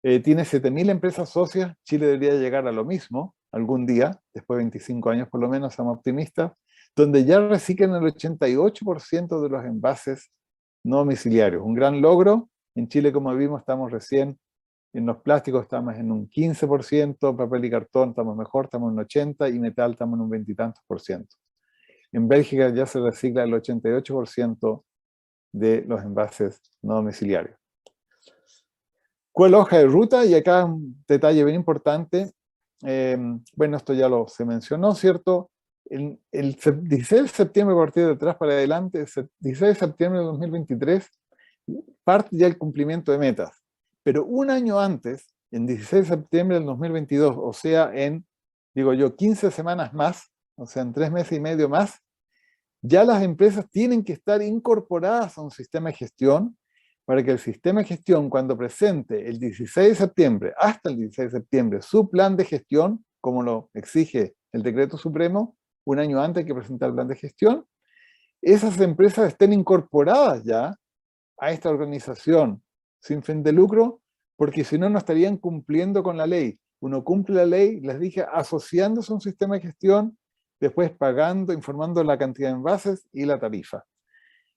tiene 7.000 empresas socias. Chile debería llegar a lo mismo algún día, después de 25 años por lo menos, somos optimistas, donde ya reciclan el 88% de los envases no domiciliarios. Un gran logro. En Chile, como vimos, estamos recién en los plásticos, estamos en un 15%, papel y cartón estamos mejor, estamos en un 80%, y metal estamos en un 20 y tantos por ciento. En Bélgica ya se recicla el 88% de los envases no domiciliarios. ¿Cuál es la hoja de ruta? Y acá un detalle bien importante. Bueno, esto ya se mencionó, ¿cierto? El 16 de septiembre, a partir de atrás para adelante, el 16 de septiembre de 2023, parte ya el cumplimiento de metas. Pero un año antes, en 16 de septiembre del 2022, o sea, en, 15 semanas más, o sea, en 3 meses y medio más, ya las empresas tienen que estar incorporadas a un sistema de gestión, para que el sistema de gestión, cuando presente el 16 de septiembre, hasta el 16 de septiembre, su plan de gestión, como lo exige el decreto supremo, un año antes hay que presentar el plan de gestión, esas empresas estén incorporadas ya a esta organización sin fin de lucro, porque si no, no estarían cumpliendo con la ley. Uno cumple la ley, les dije, asociándose a un sistema de gestión, después pagando, informando la cantidad de envases y la tarifa.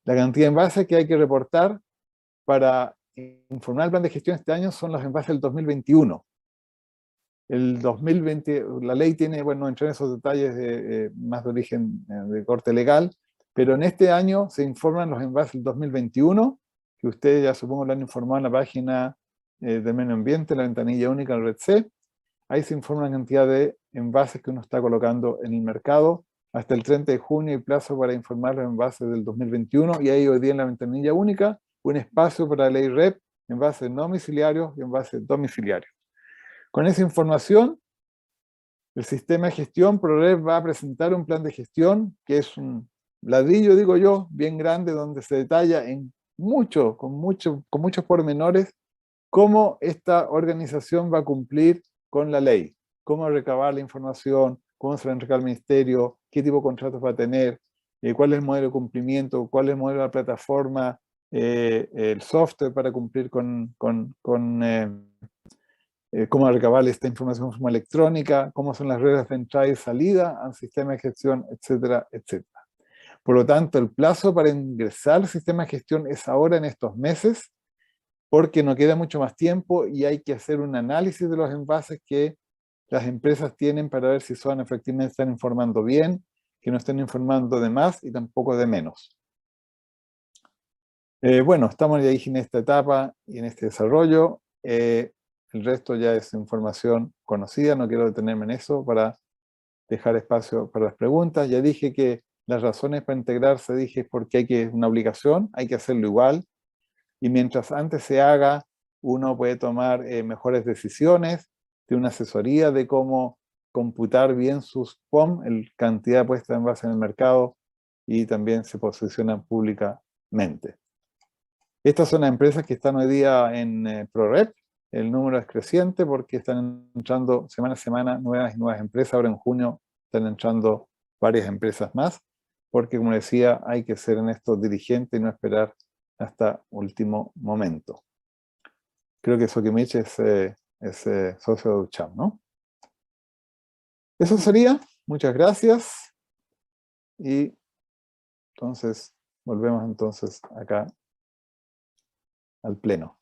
La cantidad de envases que hay que reportar para informar el plan de gestión este año son los envases del 2021. El 2020, la ley tiene, bueno, no entré en esos detalles más de origen de corte legal, pero en este año se informan los envases del 2021, que ustedes ya supongo lo han informado en la página de Medio Ambiente, la ventanilla única en Red C. Ahí se informa la cantidad de envases que uno está colocando en el mercado. Hasta el 30 de junio hay plazo para informar los envases del 2021, y hay hoy día en la ventanilla única un espacio para la ley REP, envases no domiciliarios y envases domiciliarios. Con esa información, el sistema de gestión ProRep va a presentar un plan de gestión que es un ladrillo, digo yo, bien grande, donde se detalla con muchos pormenores cómo esta organización va a cumplir con la ley, cómo recabar la información, cómo se va a entregar al ministerio, qué tipo de contratos va a tener, cuál es el modelo de cumplimiento, cuál es el modelo de la plataforma, el software para cumplir con cómo recabar esta información de forma electrónica, cómo son las reglas de entrada y salida al sistema de gestión, etcétera, etcétera. Por lo tanto, el plazo para ingresar al sistema de gestión es ahora en estos meses, porque no queda mucho más tiempo y hay que hacer un análisis de los envases que las empresas tienen para ver si son efectivamente están informando bien, que no estén informando de más y tampoco de menos. Bueno, estamos ya en esta etapa y en este desarrollo. El resto ya es información conocida, no quiero detenerme en eso para dejar espacio para las preguntas. Ya dije que las razones para integrarse, dije, es porque es una obligación, hay que hacerlo igual, y mientras antes se haga, uno puede tomar mejores decisiones, de una asesoría de cómo computar bien sus POM, el cantidad puesta en base en el mercado, y también se posicionan públicamente. Estas son las empresas que están hoy día en ProRep. El número es creciente porque están entrando semana a semana nuevas y nuevas empresas. Ahora en junio están entrando varias empresas más, porque como decía, hay que ser en esto dirigente y no esperar hasta último momento. Creo que Sokimich es socio de UCHAM, ¿no? Eso sería. Muchas gracias. Y entonces, volvemos entonces acá al pleno.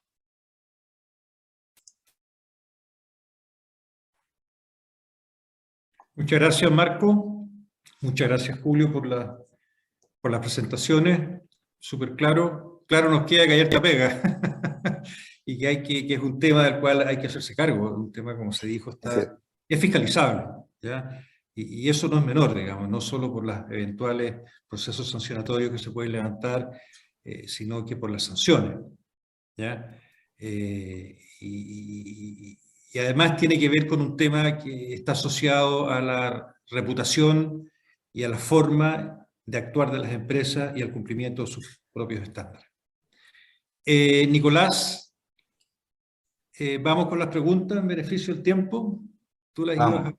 Muchas gracias, Marco. Muchas gracias, Julio, por las presentaciones. Súper claro. Claro nos queda que ayer te pega. Y que es un tema del cual hay que hacerse cargo. Un tema, como se dijo, es fiscalizable, ¿ya? Y eso no es menor, digamos, no solo por los eventuales procesos sancionatorios que se pueden levantar, sino que por las sanciones, ¿ya? Y además tiene que ver con un tema que está asociado a la reputación y a la forma de actuar de las empresas y al cumplimiento de sus propios estándares. Nicolás, vamos con las preguntas en beneficio del tiempo. Tú las ibas a...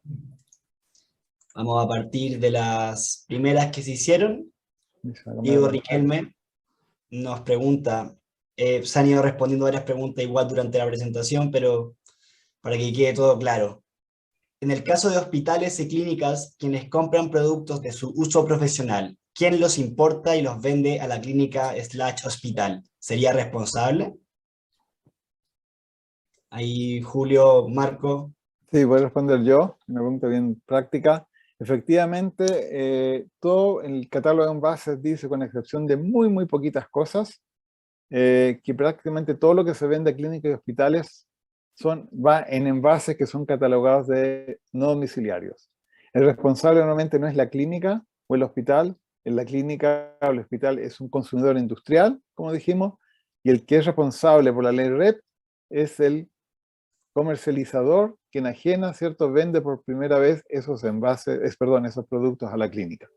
Vamos a partir de las primeras que se hicieron. Diego Riquelme nos pregunta, se han ido respondiendo varias preguntas igual durante la presentación, pero para que quede todo claro. En el caso de hospitales y clínicas, quienes compran productos de su uso profesional, ¿quién los importa y los vende a la clínica / hospital? ¿Sería responsable? Ahí Julio, Marco. Sí, voy a responder yo, una pregunta bien práctica. Efectivamente, todo el catálogo de envases dice, con excepción de muy poquitas cosas, que prácticamente todo lo que se vende a clínicas y hospitales va en envases que son catalogados de no domiciliarios. El responsable normalmente no es la clínica o el hospital. En la clínica o el hospital es un consumidor industrial, como dijimos, y el que es responsable por la ley REP es el comercializador que enajena, ¿cierto? Vende por primera vez esos esos productos a la clínica.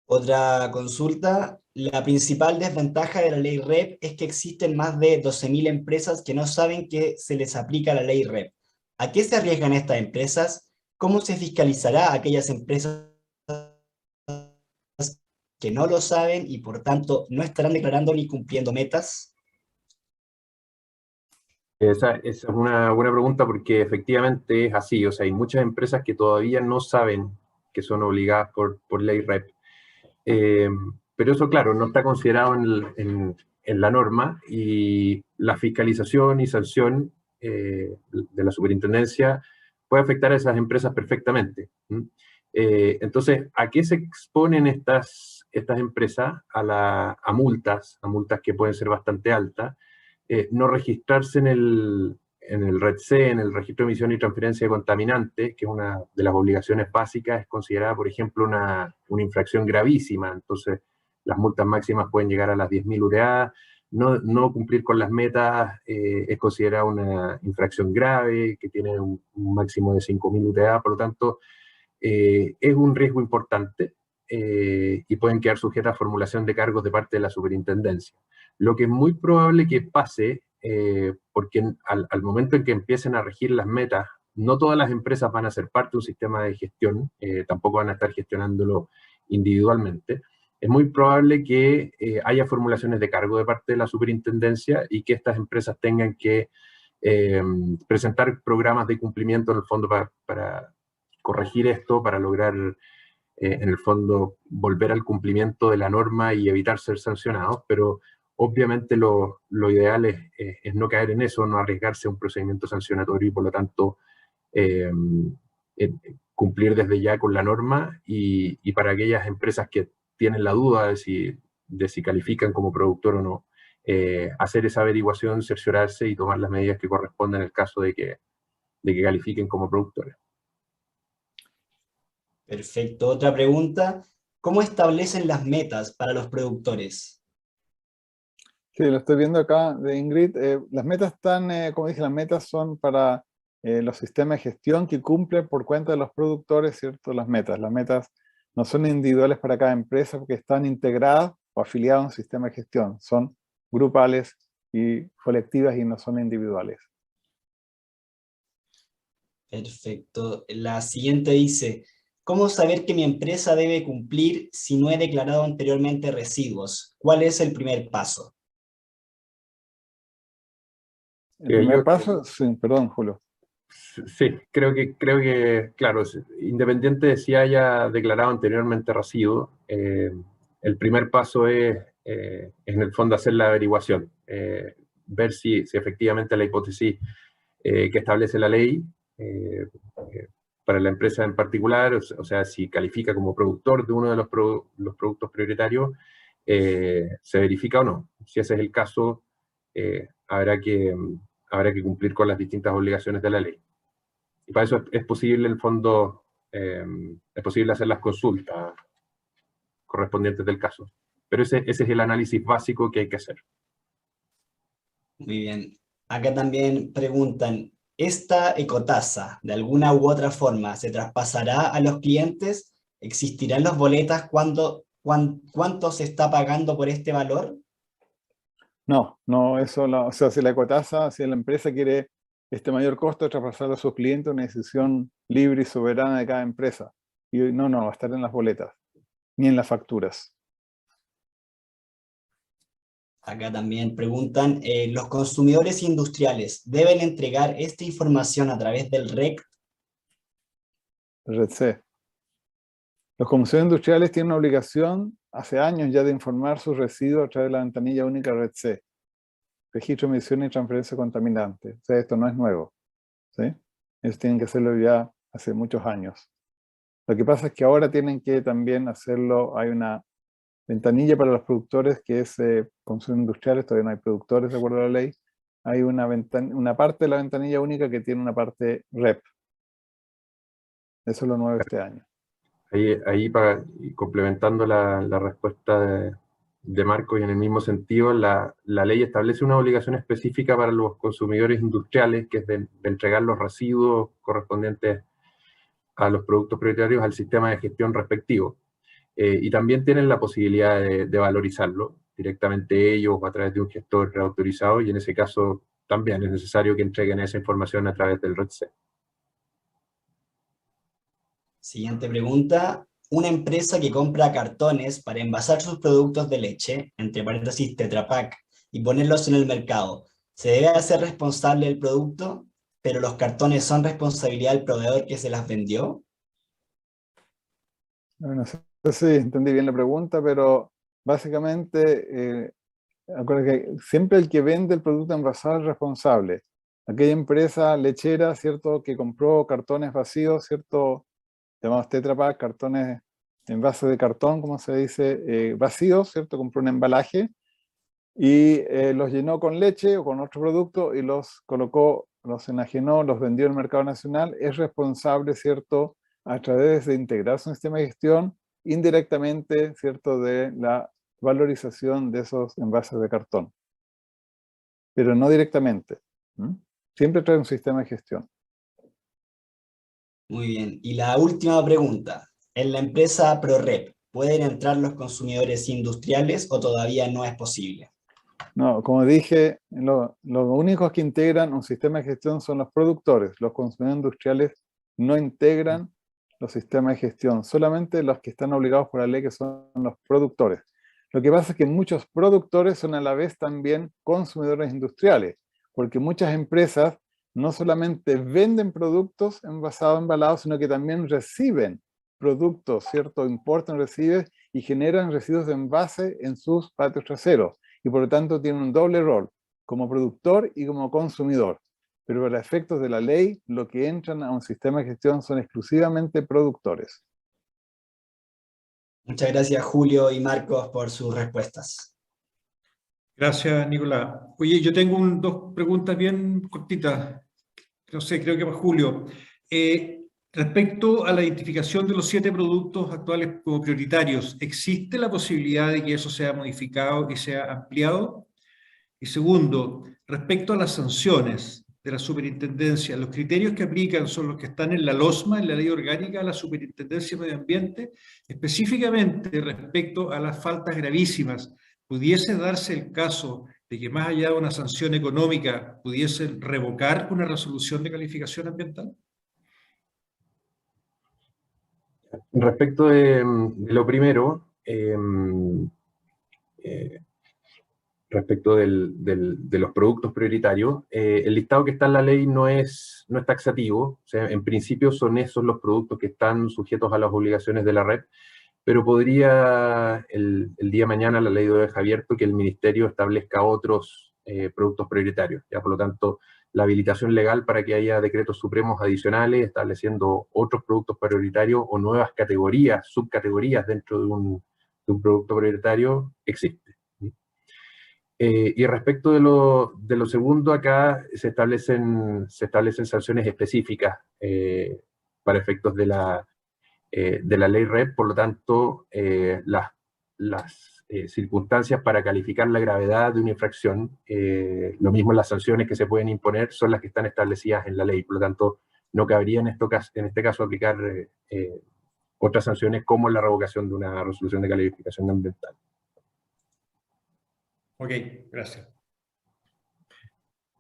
Otra consulta. La principal desventaja de la ley REP es que existen más de 12.000 empresas que no saben que se les aplica la ley REP. ¿A qué se arriesgan estas empresas? ¿Cómo se fiscalizará a aquellas empresas que no lo saben y por tanto no estarán declarando ni cumpliendo metas? Esa es una buena pregunta porque efectivamente es así. O sea, hay muchas empresas que todavía no saben que son obligadas por ley REP. Pero eso, claro, no está considerado en en la norma, y la fiscalización y sanción de la superintendencia puede afectar a esas empresas perfectamente. Entonces, ¿a qué se exponen estas empresas? A multas que pueden ser bastante altas, no registrarse en el REDC, en el Registro de Emisión y Transferencia de Contaminantes, que es una de las obligaciones básicas, es considerada, por ejemplo, una infracción gravísima. Entonces, las multas máximas pueden llegar a las 10.000 UDA, no cumplir con las metas es considerada una infracción grave, que tiene un máximo de 5.000 UDA, por lo tanto, es un riesgo importante y pueden quedar sujetas a formulación de cargos de parte de la superintendencia. Lo que es muy probable que pase, porque al momento en que empiecen a regir las metas, no todas las empresas van a ser parte de un sistema de gestión, tampoco van a estar gestionándolo individualmente. Es muy probable que haya formulaciones de cargo de parte de la superintendencia y que estas empresas tengan que presentar programas de cumplimiento en el fondo para corregir esto, para lograr en el fondo volver al cumplimiento de la norma y evitar ser sancionados, pero obviamente lo ideal es no caer en eso, no arriesgarse a un procedimiento sancionatorio y por lo tanto cumplir desde ya con la norma, y para aquellas empresas que tienen la duda de si califican como productor o no, hacer esa averiguación, cerciorarse y tomar las medidas que correspondan en el caso de que califiquen como productores. Perfecto. Otra pregunta. ¿Cómo establecen las metas para los productores? Sí, lo estoy viendo acá de Ingrid. Las metas están, como dije, las metas son para los sistemas de gestión que cumplen por cuenta de los productores, ¿cierto? Las metas no son individuales para cada empresa porque están integradas o afiliadas a un sistema de gestión. Son grupales y colectivas y no son individuales. Perfecto. La siguiente dice, ¿cómo saber que mi empresa debe cumplir si no he declarado anteriormente residuos? ¿Cuál es el primer paso? El primer paso, sí, perdón, Julio. Sí, creo que, claro, independiente de si haya declarado anteriormente residuos, el primer paso es en el fondo hacer la averiguación, ver si efectivamente la hipótesis que establece la ley para la empresa en particular, o sea, si califica como productor de uno de los productos prioritarios, se verifica o no. Si ese es el caso, habrá que cumplir con las distintas obligaciones de la ley. Y para eso es posible, en el fondo, es posible hacer las consultas correspondientes del caso. Pero ese es el análisis básico que hay que hacer. Muy bien. Acá también preguntan, ¿esta ecotasa de alguna u otra forma se traspasará a los clientes? ¿Existirán las boletas cuánto se está pagando por este valor? No, eso, o sea, si la ecotasa, si la empresa quiere este mayor costo de traspasarlo a sus clientes, una decisión libre y soberana de cada empresa. Y no va a estar en las boletas, ni en las facturas. Acá también preguntan, ¿los consumidores industriales deben entregar esta información a través del REC? REDC. Los consumidores industriales tienen una obligación hace años ya de informar sus residuos a través de la ventanilla única REDC. Registro de emisión y transferencia de contaminantes. O sea, esto no es nuevo, ¿sí? Ellos tienen que hacerlo ya hace muchos años. Lo que pasa es que ahora tienen que también hacerlo, hay una ventanilla para los productores que es consumos industriales, todavía no hay productores de acuerdo a la ley. Hay una parte de la ventanilla única que tiene una parte REP. Eso es lo nuevo este año. Ahí complementando la respuesta de Marco, y en el mismo sentido, la ley establece una obligación específica para los consumidores industriales, que es de entregar los residuos correspondientes a los productos prioritarios al sistema de gestión respectivo. Y también tienen la posibilidad de valorizarlo directamente ellos o a través de un gestor reautorizado, y en ese caso también es necesario que entreguen esa información a través del REDC. Siguiente pregunta. Una empresa que compra cartones para envasar sus productos de leche, entre paréntesis Tetra Pak, y ponerlos en el mercado, ¿se debe hacer responsable del producto, pero los cartones son responsabilidad del proveedor que se las vendió? No sé si entendí bien la pregunta, pero básicamente acuérdate que siempre el que vende el producto envasado es responsable. Aquella empresa lechera, ¿cierto?, que compró cartones vacíos, ¿cierto?, llamados Tetra Pak, cartones, envases de cartón, como se dice, vacíos, ¿cierto?, compró un embalaje y los llenó con leche o con otro producto y los colocó, los enajenó, los vendió en el mercado nacional, es responsable, ¿cierto?, a través de integrarse en un sistema de gestión, indirectamente, ¿cierto?, de la valorización de esos envases de cartón. Pero no directamente. Siempre trae un sistema de gestión. Muy bien. Y la última pregunta. ¿En la empresa ProRep pueden entrar los consumidores industriales o todavía no es posible? No, como dije, los únicos que integran un sistema de gestión son los productores. Los consumidores industriales no integran los sistemas de gestión, solamente los que están obligados por la ley, que son los productores. Lo que pasa es que muchos productores son a la vez también consumidores industriales, porque muchas empresas no solamente venden productos envasados, embalados, sino que también reciben productos, ¿cierto? Importan, reciben y generan residuos de envase en sus patios traseros. Y por lo tanto tienen un doble rol, como productor y como consumidor. Pero para efectos de la ley, lo que entran a un sistema de gestión son exclusivamente productores. Muchas gracias, Julio y Marcos, por sus respuestas. Gracias, Nicolás. Oye, yo tengo dos preguntas bien cortitas. No sé, creo que para Julio. Respecto a la identificación de los 7 productos actuales como prioritarios, ¿existe la posibilidad de que eso sea modificado y sea ampliado? Y segundo, respecto a las sanciones de la superintendencia, ¿los criterios que aplican son los que están en la LOSMA, en la Ley Orgánica de la Superintendencia de Medio Ambiente? Específicamente respecto a las faltas gravísimas, ¿pudiese darse el caso de que más allá de una sanción económica pudiesen revocar una resolución de calificación ambiental? Respecto de lo primero, respecto de los productos prioritarios, el listado que está en la ley no es taxativo, o sea, en principio son esos los productos que están sujetos a las obligaciones de la red, pero podría el día de mañana la ley lo deja abierto que el ministerio establezca otros productos prioritarios, ya por lo tanto la habilitación legal para que haya decretos supremos adicionales estableciendo otros productos prioritarios o nuevas categorías, subcategorías dentro de un producto prioritario existe. Y respecto de lo segundo, acá se establecen sanciones específicas para efectos de la ley REP, por lo tanto, las circunstancias para calificar la gravedad de una infracción, lo mismo las sanciones que se pueden imponer son las que están establecidas en la ley, por lo tanto, no cabría en este caso aplicar otras sanciones como la revocación de una resolución de calificación ambiental. Ok, gracias.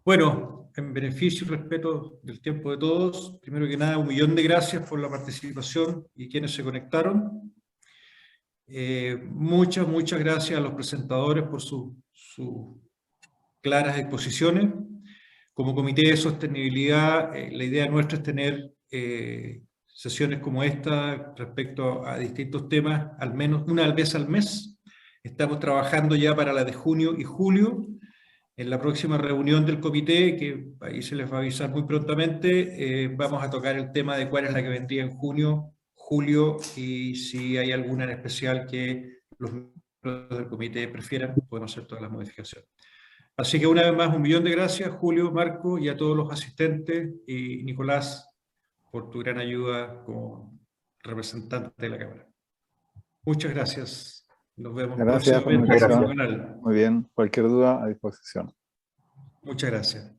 Bueno, en beneficio y respeto del tiempo de todos, primero que nada, 1.000.000 de gracias por la participación y quienes se conectaron. Muchas gracias a los presentadores por sus claras exposiciones. Como Comité de Sostenibilidad, la idea nuestra es tener sesiones como esta respecto a distintos temas, al menos una vez al mes. Estamos trabajando ya para la de junio y julio. En la próxima reunión del comité, que ahí se les va a avisar muy prontamente, vamos a tocar el tema de cuál es la que vendría en junio, julio, y si hay alguna en especial que los miembros del comité prefieran, podemos hacer todas las modificaciones. Así que una vez más, 1.000.000 de gracias, Julio, Marco, y a todos los asistentes, y Nicolás, por tu gran ayuda como representante de la Cámara. Muchas gracias. Nos vemos Gracias por la próximamente. invitación. Muy bien, cualquier duda a disposición. Muchas gracias.